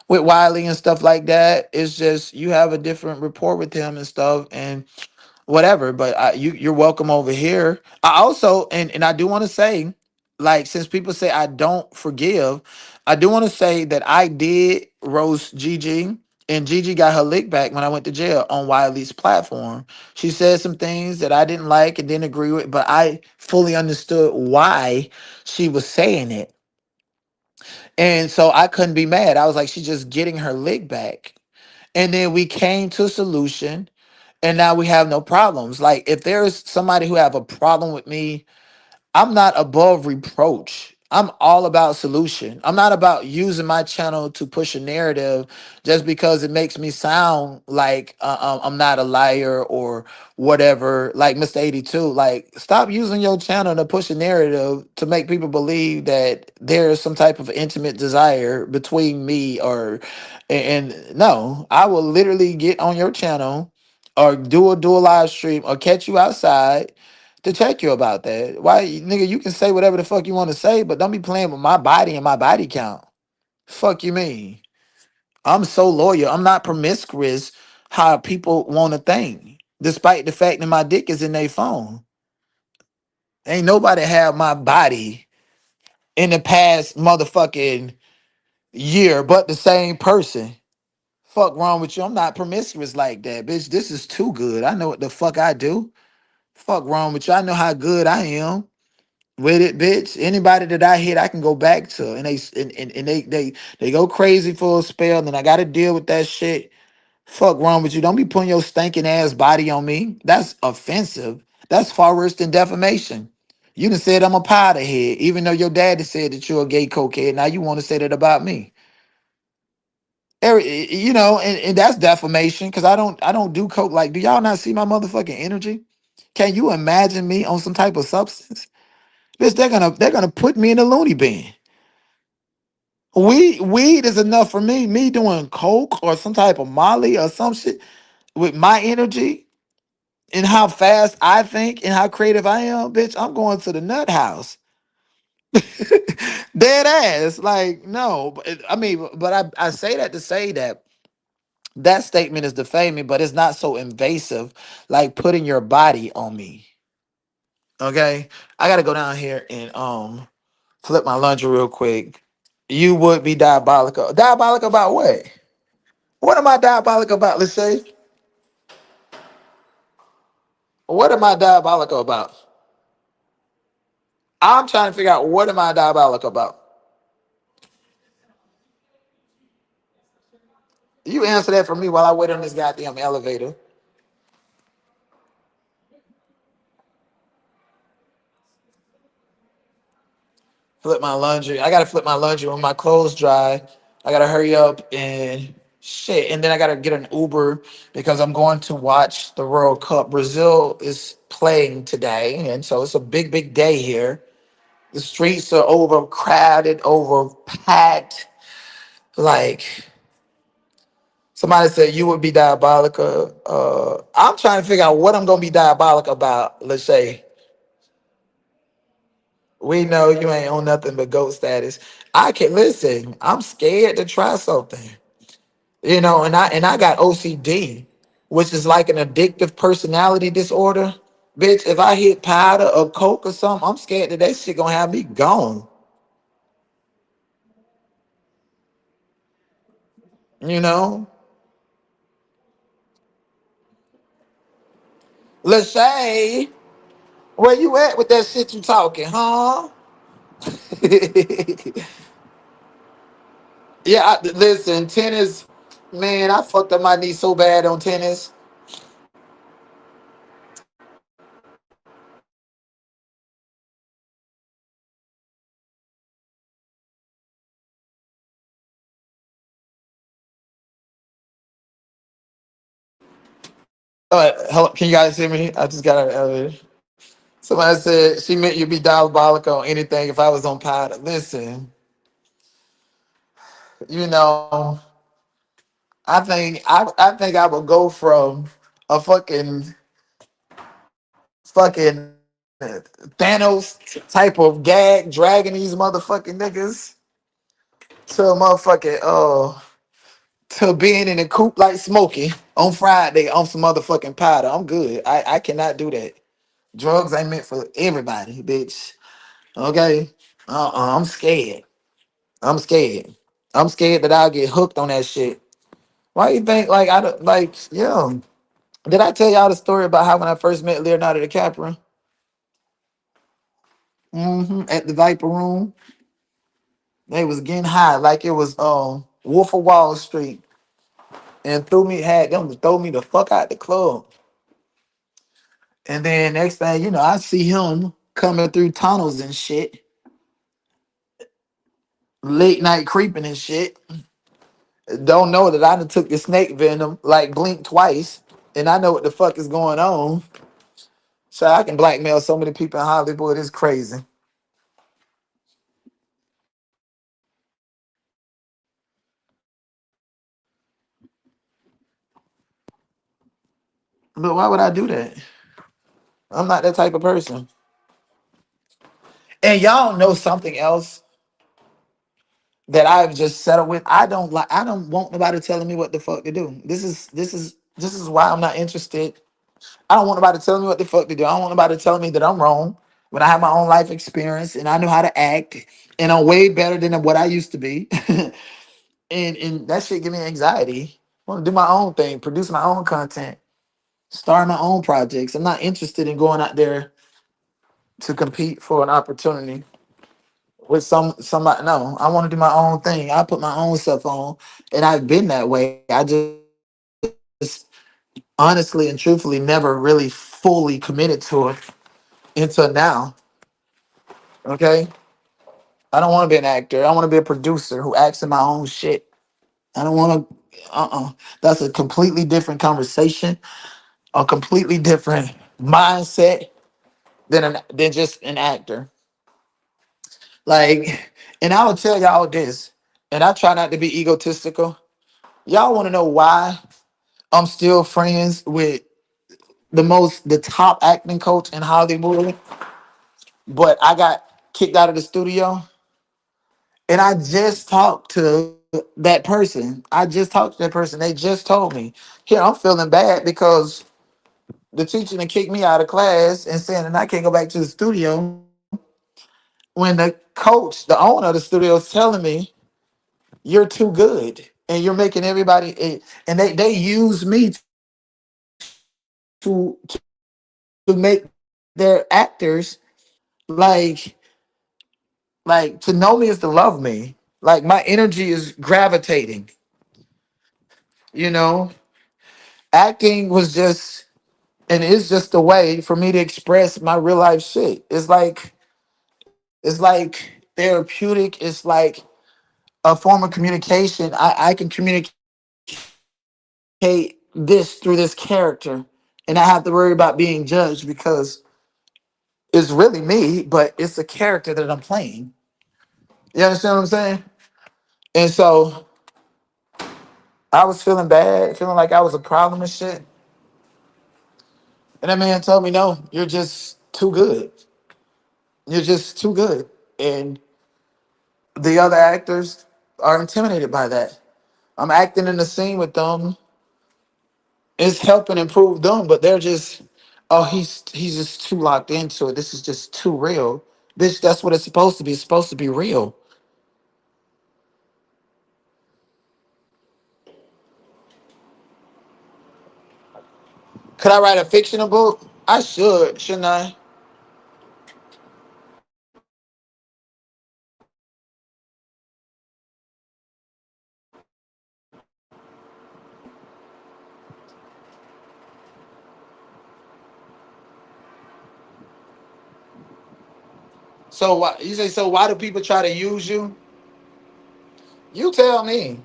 with Wiley and stuff like that. It's just you have a different rapport with him and stuff. And whatever. But you're welcome over here. I also and I do want to say, like, since people say I don't forgive, I do want to say that I did roast Gigi. And Gigi got her lick back when I went to jail on Wiley's platform. She said some things that I didn't like and didn't agree with, but I fully understood why she was saying it. And so I couldn't be mad. I was like, she's just getting her lick back. And then we came to a solution, and now we have no problems. Like, if there's somebody who have a problem with me, I'm not above reproach. I'm all about solution. I'm not about using my channel to push a narrative just because it makes me sound like I'm not a liar or whatever. Like Mr. 82, like, stop using your channel to push a narrative to make people believe that there's some type of intimate desire between me or and no, I will literally get on your channel or do a live stream or catch you outside to check you about that. Why, nigga, you can say whatever the fuck you want to say, but don't be playing with my body and my body count. Fuck you mean? I'm so loyal. I'm not promiscuous how people want to think, despite the fact that my dick is in their phone. Ain't nobody have my body in the past motherfucking year, but the same person. Fuck wrong with you? I'm not promiscuous like that, bitch. This is too good. I know what the fuck I do. Fuck wrong with you? I know how good I am with it, bitch. Anybody that I hit, I can go back to, and they go crazy for a spell. And then I got to deal with that shit. Fuck wrong with you? Don't be putting your stinking ass body on me. That's offensive. That's far worse than defamation. You done said I'm a powder head, even though your daddy said that you're a gay cokehead. Now you want to say that about me. And that's defamation because I don't do coke. Like, do y'all not see my motherfucking energy? Can you imagine me on some type of substance? Bitch, they're gonna put me in a loony bin. Weed is enough for me. Me doing coke or some type of Molly or some shit with my energy and how fast I think and how creative I am, bitch, I'm going to the nut house. Dead ass. Like, no. But I say that to say that that statement is defaming, but it's not so invasive like putting your body on me. Okay? I gotta go down here and flip my laundry real quick. You would be diabolical. Diabolical about what? What am I diabolical about? Let's say. What am I diabolical about? I'm trying to figure out what am I diabolical about. You answer that for me while I wait on this goddamn elevator. Flip my laundry. I gotta flip my laundry when my clothes dry. I gotta hurry up and shit. And then I gotta get an Uber because I'm going to watch the World Cup. Brazil is playing today, and so it's a big, big day here. The streets are overcrowded, overpacked. Like somebody said, you would be diabolical. I'm trying to figure out what I'm gonna be diabolical about. Let's say we know you ain't on nothing but goat status. I can listen. I'm scared to try something, and I got OCD, which is like an addictive personality disorder. Bitch, if I hit powder or coke or something, I'm scared that shit gonna have me gone. You know. Lachey, where you at with that shit you talking, huh? Yeah, listen, tennis, man, I fucked up my knee so bad on tennis. Hello, can you guys hear me? I just got out of the elevator. Somebody said she meant you'd be diabolical on anything if I was on powder. Listen, you know, I think I would go from a fucking Thanos type of gag dragging these motherfucking niggas to a motherfucking to being in a coop like Smokey on Friday on some motherfucking powder. I'm good. I cannot do that. Drugs ain't meant for everybody, bitch. Okay. I'm scared. I'm scared. I'm scared that I'll get hooked on that shit. Why you think like I don't like yeah? Did I tell y'all the story about how when I first met Leonardo DiCaprio? At the Viper Room, they was getting high like it was Wolf of Wall Street, and had them to throw me the fuck out the club. And then next thing you know, I see him coming through tunnels and shit, late night creeping and shit. Don't know that I done took the snake venom, like blink twice, and I know what the fuck is going on. So I can blackmail so many people in Hollywood. It's crazy. But why would I do that? I'm not that type of person. And y'all know something else that I've just settled with. I don't want nobody telling me what the fuck to do. This is why I'm not interested. I don't want nobody telling me what the fuck to do. I don't want nobody telling me that I'm wrong when I have my own life experience and I know how to act and I'm way better than what I used to be. and that shit give me anxiety. I want to do my own thing, produce my own content, start my own projects. I'm not interested in going out there to compete for an opportunity with somebody. No, I want to do my own thing. I put my own stuff on, and I've been that way. I just honestly and truthfully never really fully committed to it until now. Okay, I don't want to be an actor. I want to be a producer who acts in my own shit. I don't want to. That's a completely different conversation, a completely different mindset than just an actor. Like, and I will tell y'all this, and I try not to be egotistical. Y'all want to know why I'm still friends with the top acting coach in Hollywood, but I got kicked out of the studio. And I just talked to that person. I just talked to that person. They just told me, here, I'm feeling bad because the teacher done kicked me out of class and saying that I can't go back to the studio when the coach, the owner of the studio, is telling me you're too good and you're making everybody and they use me to make their actors like to know me is to love me. Like my energy is gravitating, you know. Acting was just and it's just a way for me to express my real life shit. It's like therapeutic. It's like a form of communication. I can communicate this through this character and I have to worry about being judged because it's really me, but it's a character that I'm playing. You understand what I'm saying? And so I was feeling bad, feeling like I was a problem and shit. And that man told me, no, you're just too good. You're just too good. And the other actors are intimidated by that. I'm acting in the scene with them. It's helping improve them, but they're just, oh, he's just too locked into it. This is just too real. Bitch, that's what it's supposed to be. It's supposed to be real. Could I write a fictional book? I should, shouldn't I? So why you say? So why do people try to use you? You tell me.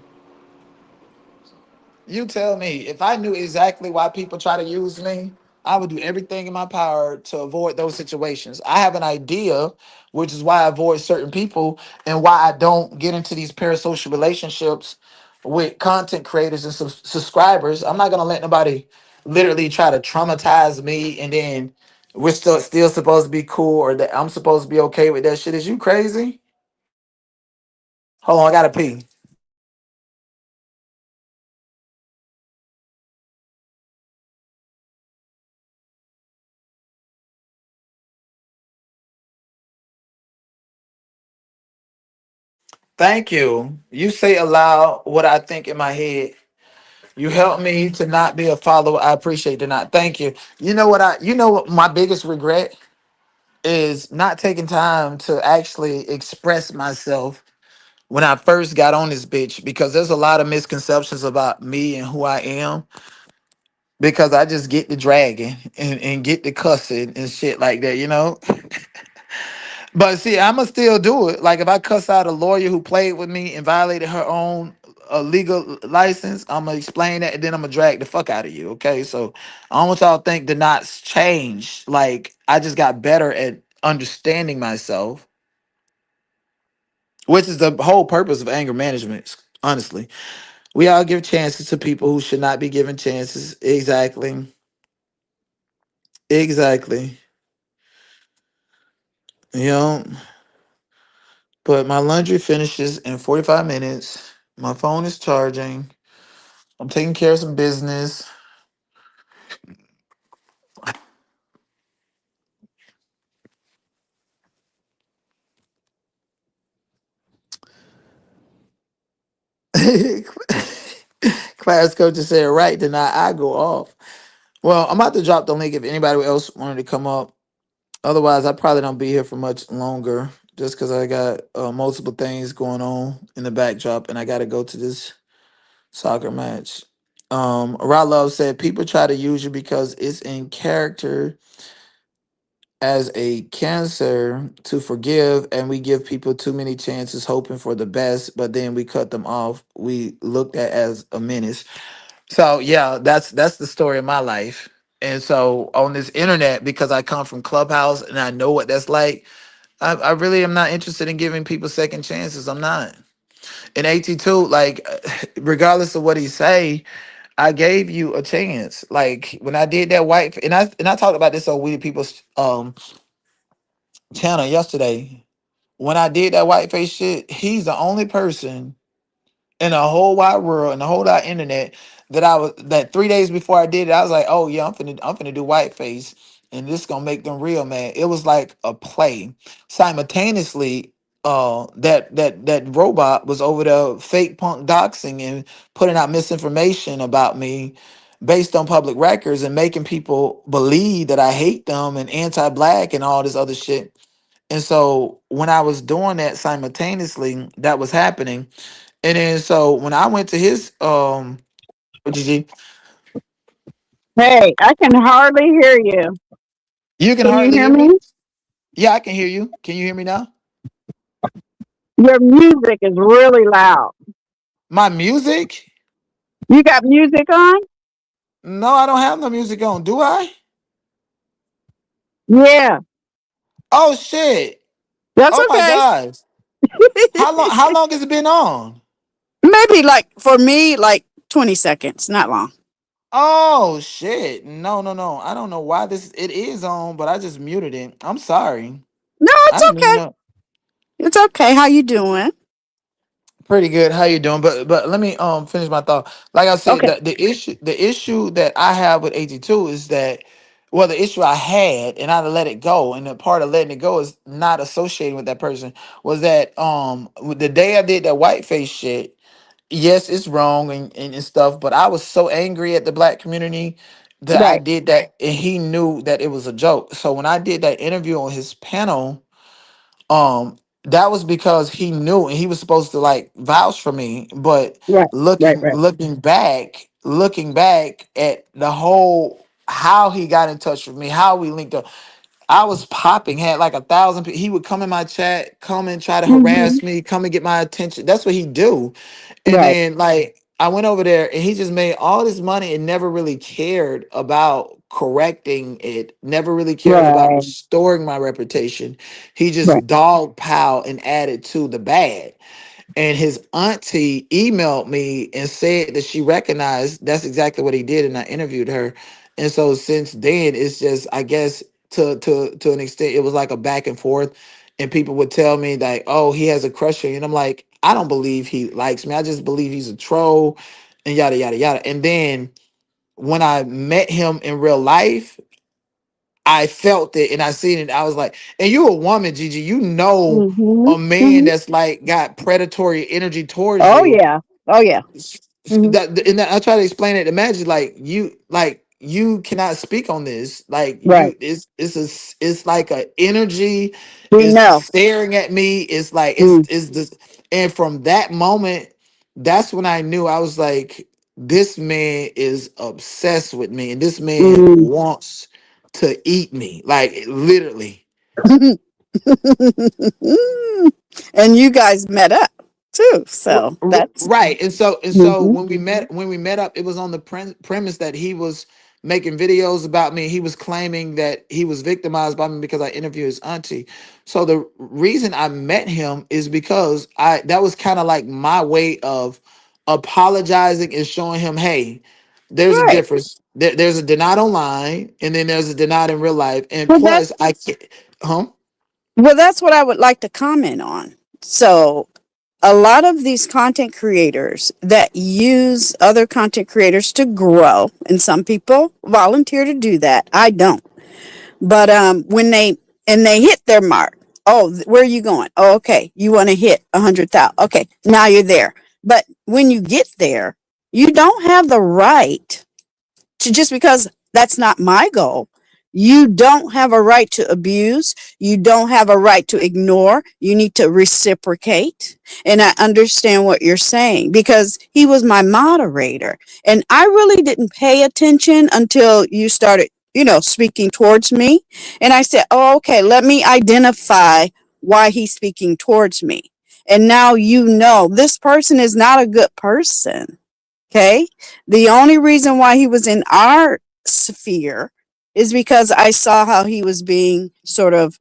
You tell me. If I knew exactly why people try to use me, I would do everything in my power to avoid those situations. I have an idea, which is why I avoid certain people and why I don't get into these parasocial relationships with content creators and subscribers. I'm not gonna let nobody literally try to traumatize me and then we're still supposed to be cool or that I'm supposed to be okay with that shit. Is you crazy? Hold on, I gotta pee. Thank you. You say aloud what I think in my head. You help me to not be a follower. I appreciate the not. Thank you. You know what my biggest regret is not taking time to actually express myself when I first got on this bitch because there's a lot of misconceptions about me and who I am because I just get the dragging and get the cussing and shit like that, you know? But see, I'ma still do it. Like if I cuss out a lawyer who played with me and violated her own legal license, I'ma explain that and then I'ma drag the fuck out of you. Okay, so I don't want y'all to think the knots changed. Like I just got better at understanding myself, which is the whole purpose of anger management. Honestly, we all give chances to people who should not be given chances. Exactly, exactly. You know, but my laundry finishes in 45 minutes. My phone is charging. I'm taking care of some business. Class coach just said, right, then I go off. Well, I'm about to drop the link if anybody else wanted to come up. Otherwise, I probably don't be here for much longer just because I got multiple things going on in the backdrop and I got to go to this soccer match. Rod Love said, people try to use you because it's in character as a cancer to forgive, and we give people too many chances hoping for the best, but then we cut them off. We looked at as a menace. So yeah, that's the story of my life. And so on this internet, because I come from Clubhouse and I know what that's like, I really am not interested in giving people second chances. I'm not. In AT2, like regardless of what he say, I gave you a chance. Like when I did that white, and I talked about this on We the People's channel yesterday. When I did that whiteface shit, he's the only person in the whole wide world and the whole wide internet that 3 days before I did it, I was like, oh yeah, I'm finna do whiteface and this gonna make them real mad. It was like a play. Simultaneously, that robot was over there fake punk doxing and putting out misinformation about me based on public records and making people believe that I hate them and anti-black and all this other shit. And so when I was doing that simultaneously, that was happening. And then so when I went to his GG, Hey, I can hardly hear you. you can Can you hardly hear hear me? me? Yeah, I can hear you. Can you hear me now? Your music is really loud. My music? You got music on? No, I don't have no music on, do I? Yeah, Oh shit. that's Oh my okay. gosh. How long has it been on? Maybe like for me, like 20 seconds, not long. Oh shit. No, no, no. I don't know why this it is on, but I just muted it. I'm sorry. No, I it's didn't even okay. know. It's okay. How you doing? Pretty good. How you doing? But let me finish my thought. Like I said, Okay. the issue that I have with AT2 is that well the issue I had and I let it go and the part of letting it go is not associating with that person was that with the day I did that whiteface shit, yes, it's wrong and stuff, but I was so angry at the black community that I Right. did that, and he knew that it was a joke. So when I did that interview on his panel, um, that was because he knew, and he was supposed to like vouch for me. But Right. Right. looking Right. looking back at the whole how he got in touch with me, how we linked up, I was popping, had like 1,000 people. He would come in my chat, come and try to Mm-hmm. harass me, come and get my attention. That's what he do. And Right. then like I went over there and he just made all this money and never really cared about correcting it, never really cared about Right. restoring my reputation. He Right. just dog pile and added to the bad. And his auntie emailed me and said that she recognized that's exactly what he did, and I interviewed her. And so since then, it's just, I guess, to an extent, it was like a back and forth. And people would tell me like, "Oh, he has a crush on you," and I'm like, I don't believe he likes me. I just believe he's a troll, and yada yada yada. And then when I met him in real life, I felt it and I seen it. I was like, and you a woman, Gigi. You know Mm-hmm. a man Mm-hmm. that's like got predatory energy towards Oh you. yeah. Oh yeah. Mm-hmm. I try to explain it. Imagine like you cannot speak on this. Like Right. you, it's like a energy. We It's know. staring at me. It's like Mm, it's this. And from that moment, that's when I knew I was like, this man is obsessed with me, and this man mm. wants to eat me. Like literally. And you guys met up too, so that's. Right. And so Mhm. when we met up, it was on the premise that he was making videos about me. He was claiming that he was victimized by me because I interviewed his auntie. So the reason I met him is because I that was kind of like my way of apologizing and showing him, hey, there's a Right. difference. There's a denied online, and then there's a denied in real life. And Well, that plus, I can't. Huh? well, that's what I would like to comment on. So, a lot of these content creators that use other content creators to grow, and some people volunteer to do that. I don't. But when they hit their mark, oh, where are you going? Oh, okay, you want to hit 100,000. Okay, now you're there. But when you get there, you don't have the right to, just because that's not my goal. You don't have a right to abuse. You don't have a right to ignore. You need to reciprocate. And I understand what you're saying because he was my moderator. And I really didn't pay attention until you started, speaking towards me. And I said, oh, okay, let me identify why he's speaking towards me. And now you know this person is not a good person. Okay. The only reason why he was in our sphere is because I saw how he was being sort of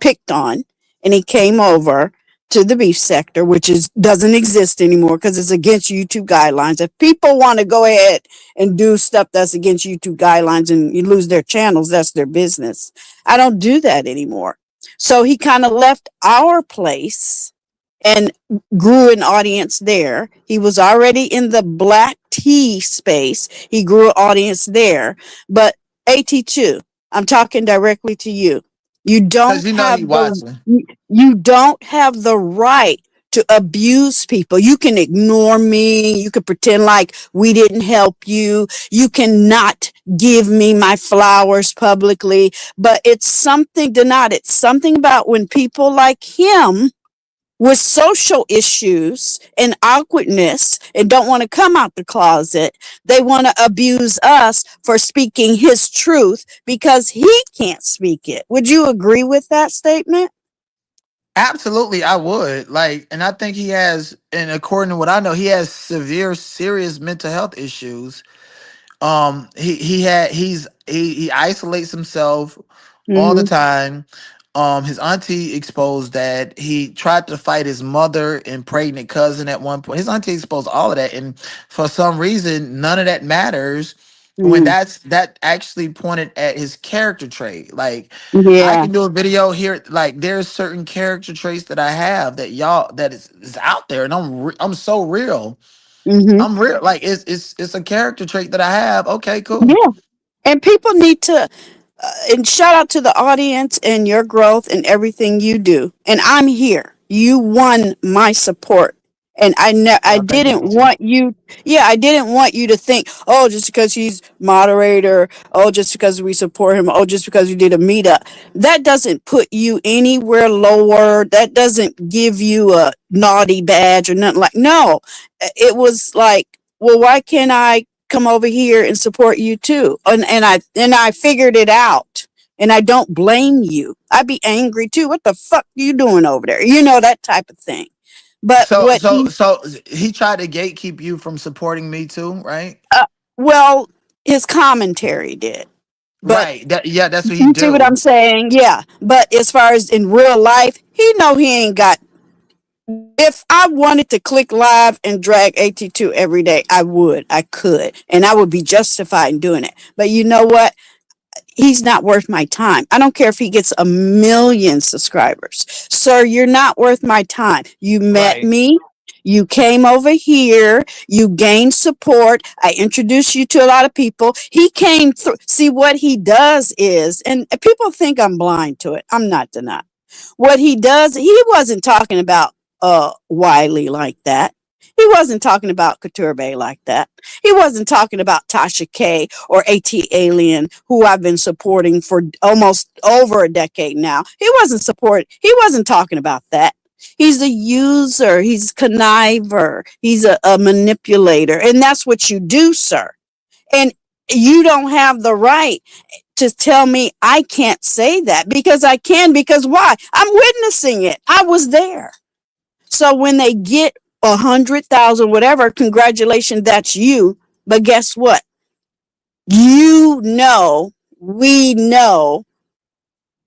picked on, and he came over to the beef sector, which is doesn't exist anymore because it's against YouTube guidelines. If people want to go ahead and do stuff that's against YouTube guidelines and you lose their channels, that's their business. I don't do that anymore. So he kind of left our place and grew an audience there. He was already in the black tea space. He grew an audience there. But AT2, I'm talking directly to you. You Because don't you know he have the watching. you don't have the right to abuse people. You can ignore me. You can pretend like we didn't help you. You cannot give me my flowers publicly. But it's something denied. It's something about when people like him with social issues and awkwardness and don't want to come out the closet. They want to abuse us for speaking his truth because he can't speak it. Would you agree with that statement? Absolutely, I would. Like, and I think he has, and according to what I know, he has severe, serious mental health issues. He isolates himself all the Mm-hmm. time. His auntie exposed that he tried to fight his mother and pregnant cousin at one point. His auntie exposed all of that, and for some reason, none of that matters when Mm. that actually pointed at his character trait. Like, I Yeah. can do a video here. Like, there's certain character traits that I have that y'all that is out there, and I'm so real. Mm-hmm. I'm real. Like it's a character trait that I have. Okay, cool. Yeah. And people need to, and shout out to the audience and your growth and everything you do. And I'm here. You won my support. I Oh, thank you, didn't AT. want you, yeah, I didn't want you to think, oh, just because he's moderator, oh, just because we support him, oh, just because you did a meetup. That doesn't put you anywhere lower. That doesn't give you a naughty badge or nothing like, no. It was like, well, why can't I come over here and support you too? And I figured it out. And I don't blame you. I'd be angry too. What the fuck you doing over there? That type of thing. But So what so he so he tried to gatekeep you from supporting me too, right? Uh, well, his commentary did. But Right. Yeah, that's what he you see what I'm do. saying? Yeah. But as far as in real life, he know he ain't got. If I wanted to click live and drag AT2 every day, I would. I could. And I would be justified in doing it. But you know what? He's not worth my time. I don't care if he gets 1 million subscribers. Sir, you're not worth my time. You met Right. me. You came over here. You gained support. I introduced you to a lot of people. He came through. See, what he does is, and people think I'm blind to it. I'm not denying. What he does, he wasn't talking about Wiley like that. He wasn't talking about Couture like that. He wasn't talking about Tasha K or AT Alien, who I've been supporting for almost over a decade now. He wasn't talking about that. He's a user, he's a conniver, he's a manipulator, and that's what you do, sir. And you don't have the right to tell me I can't say that, because I can. Because why? I'm witnessing it. I was there. So when they get 100,000, whatever, congratulations, that's you. But guess what? We know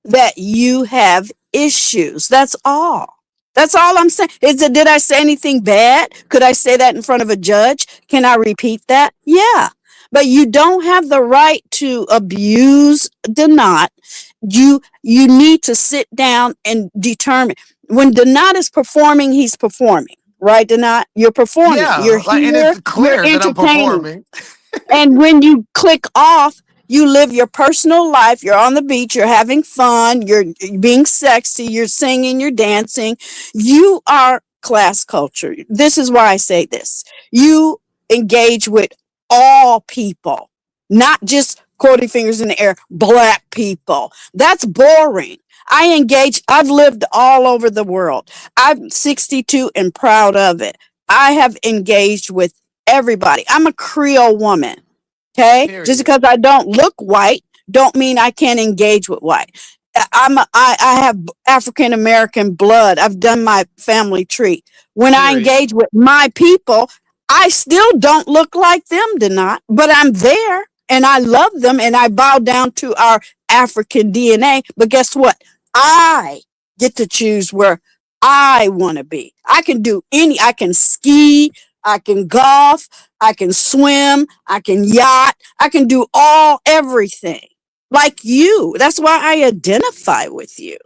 that you have issues. That's all. That's all I'm saying. Did I say anything bad? Could I say that in front of a judge? Can I repeat that? Yeah. But you don't have the right to abuse Donat. You need to sit down and determine. When Donat is performing, he's performing. Right, Donat? You're performing. You're Yeah, like, and here. it's You're clear that I'm entertaining. performing. And when you click off, you live your personal life. You're on the beach. You're having fun. You're being sexy. You're singing. You're dancing. You are class culture. This is why I say this. You engage with all people, not just quoting fingers in the air, black people. That's boring. I've lived all over the world. I'm 62 and proud of it. I have engaged with everybody. I'm a Creole woman. Okay, just Period. because I don't look white, don't mean I can't engage with white. I have African American blood. I've done my family tree. When I Period. engage with my people, I still don't look like them, do not, but I'm there and I love them and I bow down to our African DNA. But guess what? I get to choose where I want to be. I can ski, I can golf, I can swim, I can yacht, I can do everything like you. That's why I identify with you.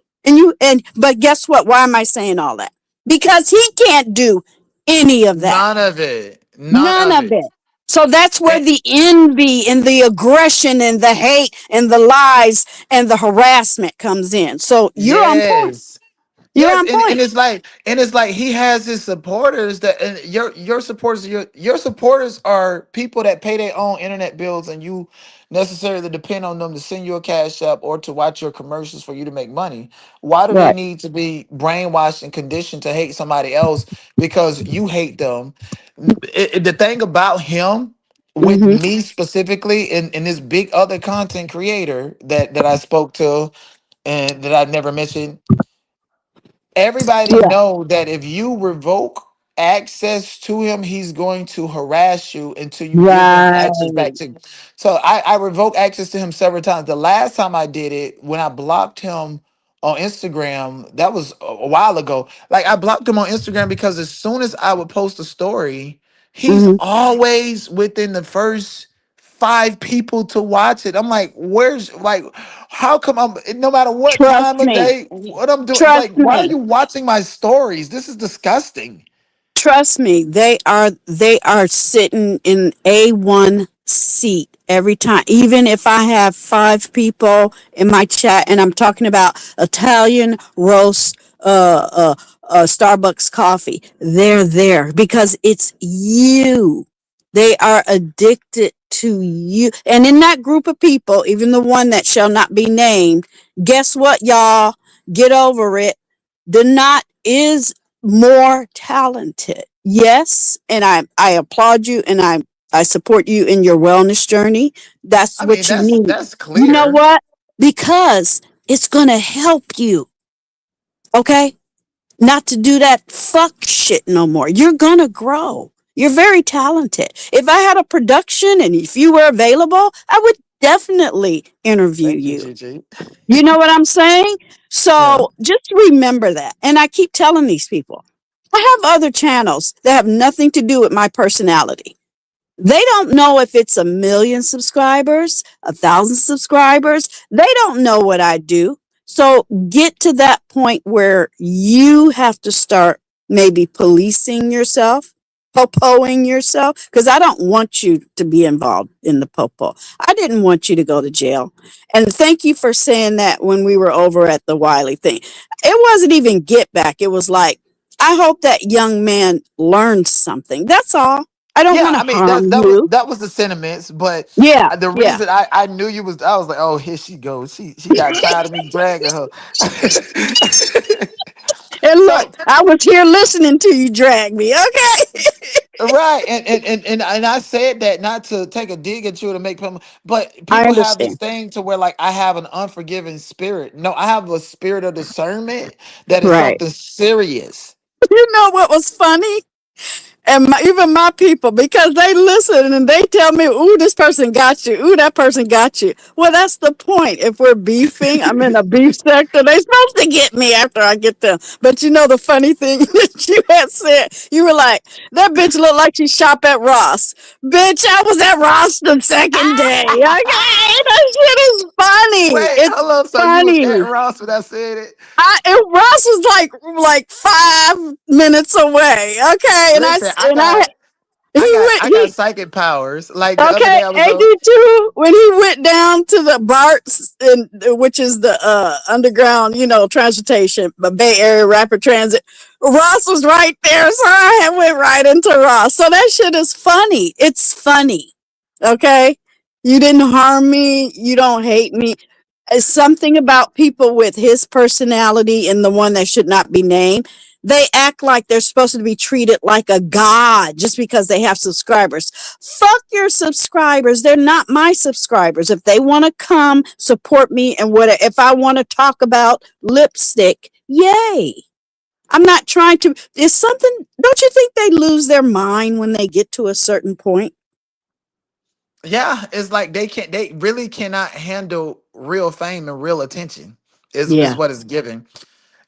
But guess what? Why am I saying all that? Because he can't do any of that. None of it. None None of of it. it. So that's where And, the envy and the aggression and the hate and the lies and the harassment comes in. So you're on point. yes. You're Yes, on point. and it's like he has his supporters that, and your supporters, your supporters are people that pay their own internet bills, and you necessarily depend on them to send you a cash app or to watch your commercials for you to make money. Why do they Right. need to be brainwashed and conditioned to hate somebody else because you hate them? The thing about him, with Mm-hmm. me specifically, and this big other content creator that I spoke to and that I never mentioned, everybody Yeah. know that if you revoke access to him, he's going to harass you until you give him access Right. back to. So I revoked access to him several times. The last time I did it, when I blocked him on Instagram, that was a while ago. Like, I blocked him on Instagram because as soon as I would post a story, he's Mm-hmm. always within the first 5 people to watch it. I'm like, where's, like, how come I'm, no matter what Trust time of me. day, what I'm doing, Trust like, why are me. you watching my stories? This is disgusting. Trust me. They are sitting in A1 seat every time. Even if I have 5 people in my chat and I'm talking about Italian roast, Starbucks coffee, they're there because it's you. They are addicted to you. And in that group of people, even the one that shall not be named, guess what, y'all? Get over it. The Knot is more talented. Yes, and I applaud you and I support you in your wellness journey. That's I mean, what you need. that's You know clear. what? Because it's going to help you, okay? Not to do that fuck shit no more. You're going to grow. You're very talented. If I had a production and if you were available, I would definitely interview Thank you, you. Gigi. You know what I'm saying? Yeah. So just remember that. And I keep telling these people, I have other channels that have nothing to do with my personality. They don't know if it's 1 million subscribers, 1,000 subscribers. They don't know what I do. So get to that point where you have to start maybe policing yourself, popoing yourself, because I don't want you to be involved in the popo. I didn't want you to go to jail. And thank you for saying that when we were over at the Wiley thing. It wasn't even get back. It was like, I hope that young man learned something. That's all. I don't Yeah, want to I mean harm you. that was the sentiments, but Yeah, the yeah. reason I knew you was I was like, oh, here she goes. She got tired of me dragging her. And look, So I was here listening to you drag me. Okay. right, and I said that not to take a dig at you to make fun, but I people have this understand. thing to where like I have an unforgiving spirit. No, I have a spirit of discernment that is Right. something serious. You know what was funny? And even my people, because they listen and they tell me, ooh, this person got you. Ooh, that person got you. Well, that's the point. If we're beefing, I'm in a beef sector. They're supposed to get me after I get them. But you know, the funny thing that you had said, you were like, that bitch looked like she shop at Ross. Bitch, I was at Ross the second day. Okay. That shit is funny. Wait, It's hold on. So you was at funny. Ross when I said it? Ross was like 5 minutes away. Okay. Listen, I got He psychic powers. Like the other okay, day, I was on. AT2 when he went down to the BARTs, which is the underground, transportation, but Bay Area Rapid Transit. Ross was right there, so I went right into Ross. So that shit is funny. It's funny. Okay, you didn't harm me. You don't hate me. It's something about people with his personality and the one that should not be named. They act like they're supposed to be treated like a god just because they have subscribers. Fuck your subscribers. They're not my subscribers. If they want to come support me and what if I want to talk about lipstick, yay. I'm not trying to. It's something. Don't you think they lose their mind when they get to a certain point? Yeah, it's like they really cannot handle real fame and real attention. Is Yeah. what it's given.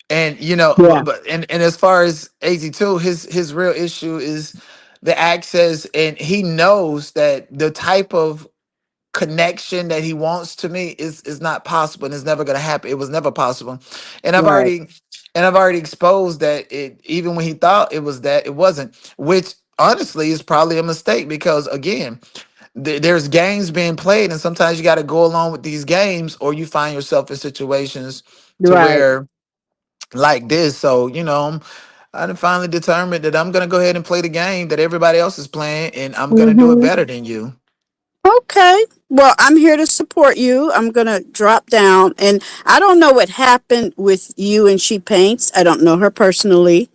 And you know, Yeah. and as far as AZ2, his real issue is the access, and he knows that the type of connection that he wants to me is not possible and it's never going to happen. It was never possible. And Right. I've already exposed that it, even when he thought it was that, it wasn't, which honestly is probably a mistake because again, there's games being played and sometimes you got to go along with these games or you find yourself in situations to Right. where like this. So, I done finally determined that I'm going to go ahead and play the game that everybody else is playing and I'm going to do it Mm-hmm. better than you. Okay. Well, I'm here to support you. I'm going to drop down. And I don't know what happened with you and ShePaints. I don't know her personally,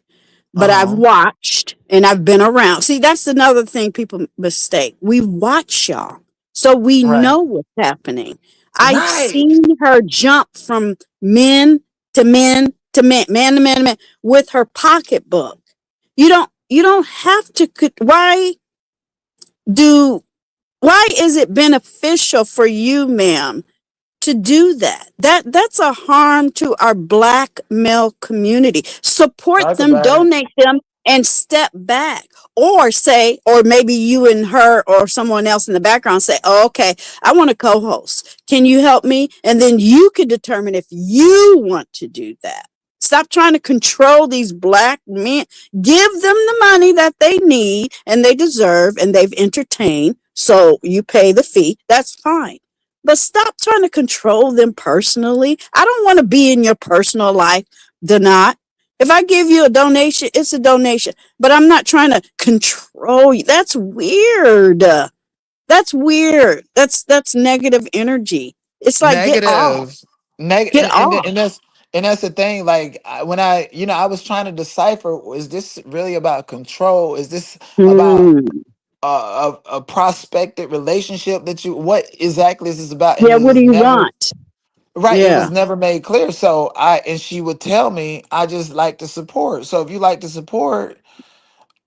but I've Uh-huh. watched and I've been around. See, that's another thing people mistake. We watch y'all. So we Right. know what's happening. I've Right. seen her jump from men to men to men, man to man to man with her pocketbook. You don't have to, why do why is it beneficial for you, ma'am, to do that? That's a harm to our black male community. Support Talk them, about it. donate them, and step back. Or say, or maybe you and her or someone else in the background say, oh, okay, I want to co-host. Can you help me? And then you could determine if you want to do that. Stop trying to control these black men. Give them the money that they need and they deserve and they've entertained So you pay the fee. That's fine. But stop trying to control them personally. I don't want to be in your personal life. Do not. If I give you a donation, it's a donation. But I'm not trying to control you. That's weird. That's weird. That's negative energy. It's like get off. Negative, negative, Get off. and that's the thing. Like when I was trying to decipher: is this really about control? Is this about Hmm. a prospective relationship that you? What exactly is this about? And Yeah, it what do was you never want? right. It Yeah. was never made clear. So and she would tell me, I just like to support. So if you like to support,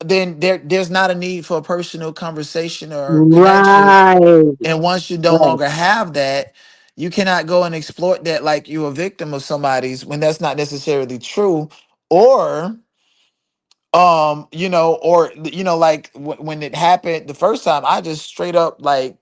then there's not a need for a personal conversation or connection. Right. And once you no Right. longer have that, you cannot go and exploit that like you're a victim of somebody's when that's not necessarily true. Or like when it happened the first time, I just straight up like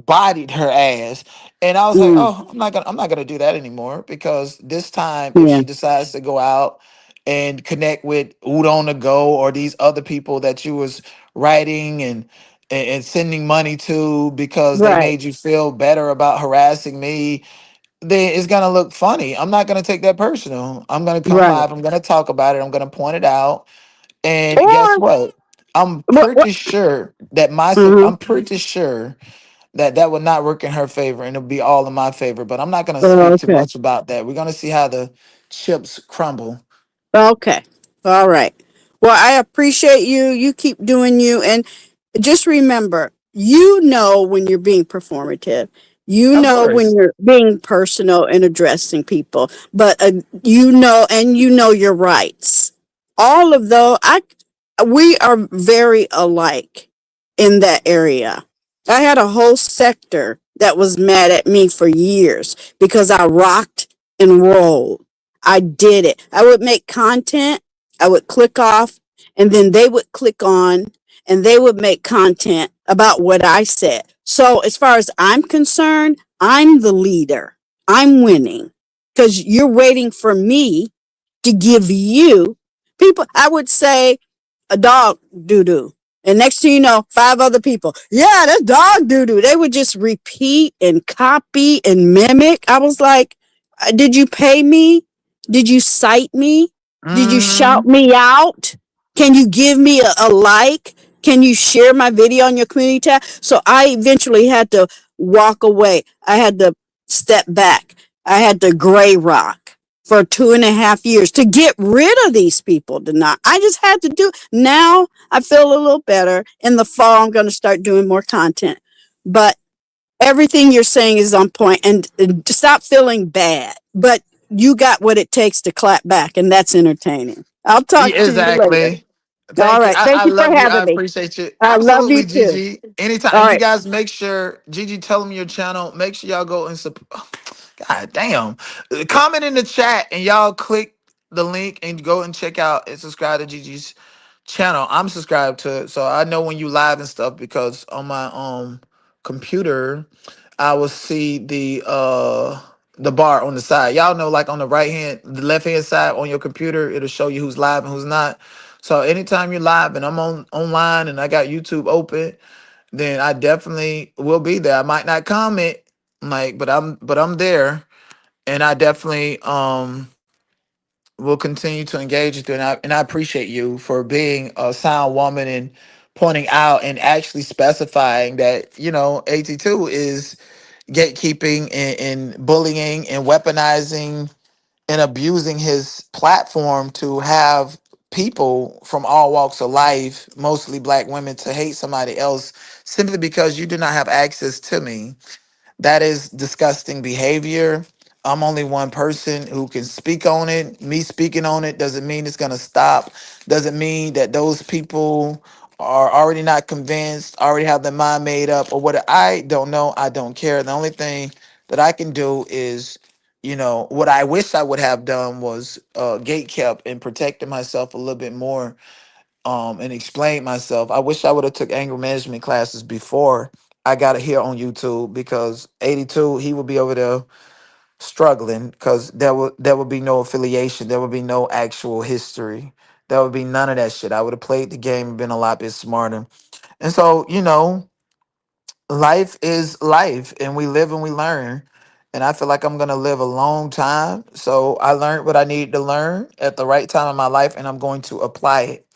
bodied her ass. And I was like, Mm. oh, I'm not gonna do that anymore, because this time if Yeah. she decides to go out and connect with Udon to Go or these other people that you was writing and sending money to because they Right. made you feel better about harassing me, then it's gonna look funny. I'm not gonna take that personal. I'm gonna come Right. live, I'm gonna talk about it, I'm gonna point it out. And guess Or what? I'm what? pretty sure that Mhm. I'm pretty sure that that would not work in her favor, and it'll be all in my favor. But I'm not going to Oh, speak too okay. much about that. We're going to see how the chips crumble. Okay. All right. Well, I appreciate you. You keep doing you. And just remember, you know when you're being performative. You Of know when course. you're being personal and addressing people. But you know your rights. All of those, we are very alike in that area. I had a whole sector that was mad at me for years because I rocked and rolled. I did it. I would make content, I would click off, and then they would click on and they would make content about what I said. So, as far as I'm concerned, I'm the leader. I'm winning because you're waiting for me to give you people. I would say a dog doo doo. And next thing you know, five other people, yeah, that's dog doo doo. They would just repeat and copy and mimic. I was like, did you pay me? Did you cite me? Did you shout Hmm. me out? Can you give me a like? Can you share my video on your community tab? So I eventually had to walk away. I had to step back. I had to gray rock for 2.5 years to get rid of these people. Did not. I just had to do. Now I feel a little better. In the fall, I'm going to start doing more content. But everything you're saying is on point, and stop feeling bad. But you got what it takes to clap back, and that's entertaining. I'll talk to you later. Exactly. All Thank you. right. I Thank you for love you. I having me. appreciate you. I love you Absolutely, too. Gigi. Anytime. All And you right. guys make sure, Gigi, tell them your channel. Make sure y'all go and support. God damn. Comment in the chat and y'all click the link and go and check out and subscribe to Gigi's channel. I'm subscribed to it, so I know when you live and stuff, because on my computer I will see the bar on the side. Y'all know, like on the right hand, the left hand side on your computer, it'll show you who's live and who's not. So anytime you're live and I'm online and I got YouTube open, then I definitely will be there. I might not comment, like, but I'm there, and I definitely will continue to engage with you. And I appreciate you for being a sound woman and pointing out and actually specifying that, AT2 is gatekeeping and bullying and weaponizing and abusing his platform to have people from all walks of life, mostly black women, to hate somebody else simply because you do not have access to me. That is disgusting behavior. I'm only one person who can speak on it. Me speaking on it doesn't mean it's going to stop. Doesn't mean that those people are already not convinced, already have their mind made up, or what. I don't know. I don't care. The only thing that I can do is, what I wish I would have done was gate kept and protected myself a little bit more, and explained myself. I wish I would have took anger management classes before I got it here on YouTube, because 82, he would be over there struggling, because there would be no affiliation, there would be no actual history, there would be none of that shit. I would have played the game and been a lot bit smarter. And so, life is life, and we live and we learn. And I feel like I'm gonna live a long time. So I learned what I needed to learn at the right time in my life, and I'm going to apply it.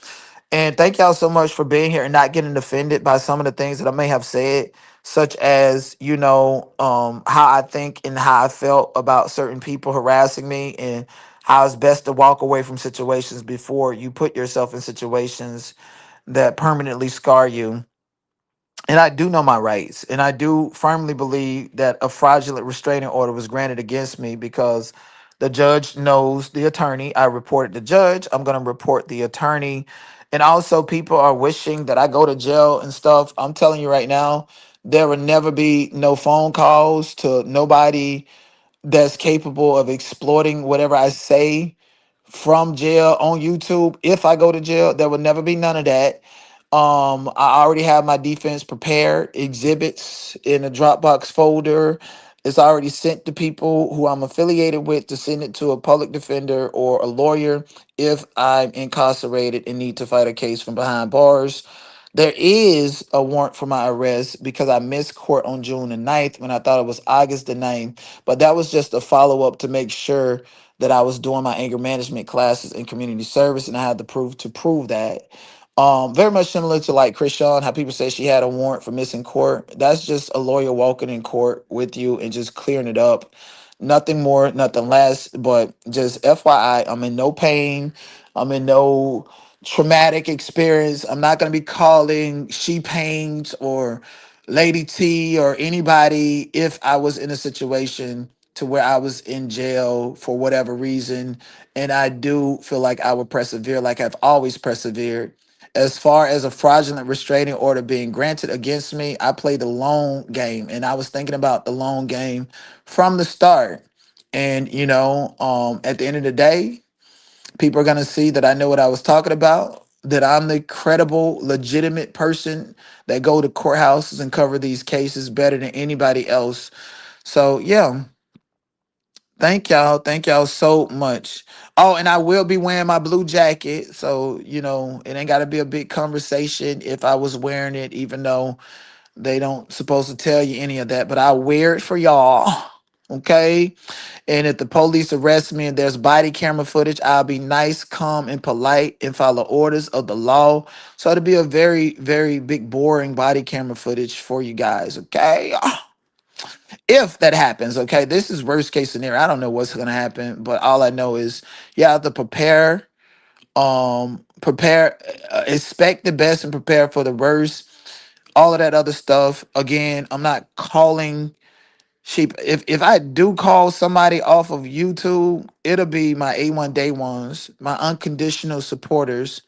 And thank y'all so much for being here and not getting offended by some of the things that I may have said, such as, how I think and how I felt about certain people harassing me, and how it's best to walk away from situations before you put yourself in situations that permanently scar you. And I do know my rights, and I do firmly believe that a fraudulent restraining order was granted against me because the judge knows the attorney. I reported the judge. I'm going to report the attorney. And also, people are wishing that I go to jail and stuff. I'm telling you right now, there will never be no phone calls to nobody that's capable of exploiting whatever I say from jail on YouTube. If I go to jail, there will never be none of that. I already have my defense prepared, exhibits in a Dropbox folder. It's already sent to people who I'm affiliated with to send it to a public defender or a lawyer if I'm incarcerated and need to fight a case from behind bars. There is a warrant for my arrest because I missed court on June the 9th when I thought it was August the 9th. But that was just a follow up to make sure that I was doing my anger management classes in community service, and I had the proof to prove that. Very much similar to like Krishan, how people say she had a warrant for missing court. That's just a lawyer walking in court with you and just clearing it up. Nothing more, nothing less. But just FYI, I'm in no pain. I'm in no traumatic experience. I'm not going to be calling ShePaints or Lady T or anybody if I was in a situation to where I was in jail for whatever reason. And I do feel like I would persevere like I've always persevered. As far as a fraudulent restraining order being granted against me, I played the long game, and I was thinking about the long game from the start. And at the end of the day, people are going to see that I know what I was talking about, that I'm the credible, legitimate person that go to courthouses and cover these cases better than anybody else. So, yeah, thank y'all. Thank y'all so much. Oh, and I will be wearing my blue jacket. So, it ain't got to be a big conversation if I was wearing it, even though they don't supposed to tell you any of that. But I wear it for y'all. Okay. And if the police arrest me and there's body camera footage, I'll be nice, calm, and polite and follow orders of the law. So it'll be a very, very big, boring body camera footage for you guys. Okay. If that happens, okay, this is worst case scenario. I don't know what's gonna happen, but all I know is you have to prepare, expect the best and prepare for the worst. All of that other stuff. Again, I'm not calling sheep. If I do call somebody off of YouTube, it'll be my A1 day ones, my unconditional supporters.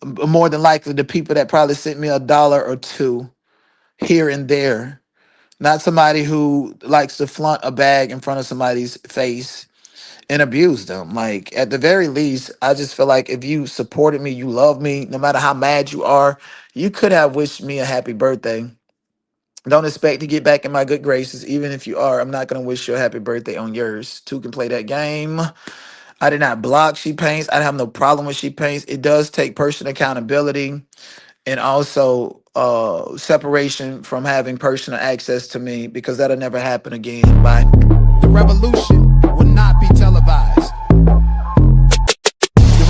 More than likely, the people that probably sent me $1 or two here and there. Not somebody who likes to flaunt a bag in front of somebody's face and abuse them. Like, at the very least, I just feel like if you supported me, you love me, no matter how mad you are, you could have wished me a happy birthday. Don't expect to get back in my good graces. Even if you are, I'm not going to wish you a happy birthday on yours. Two can play that game. I did not block ShePaints. I have no problem with ShePaints. It does take personal accountability and also separation from having personal access to me, because that'll never happen again. Bye. The revolution will not be televised. The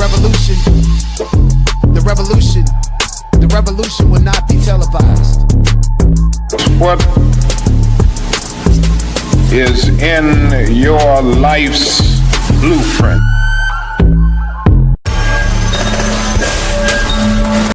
revolution will not be televised. What is in your life's blueprint?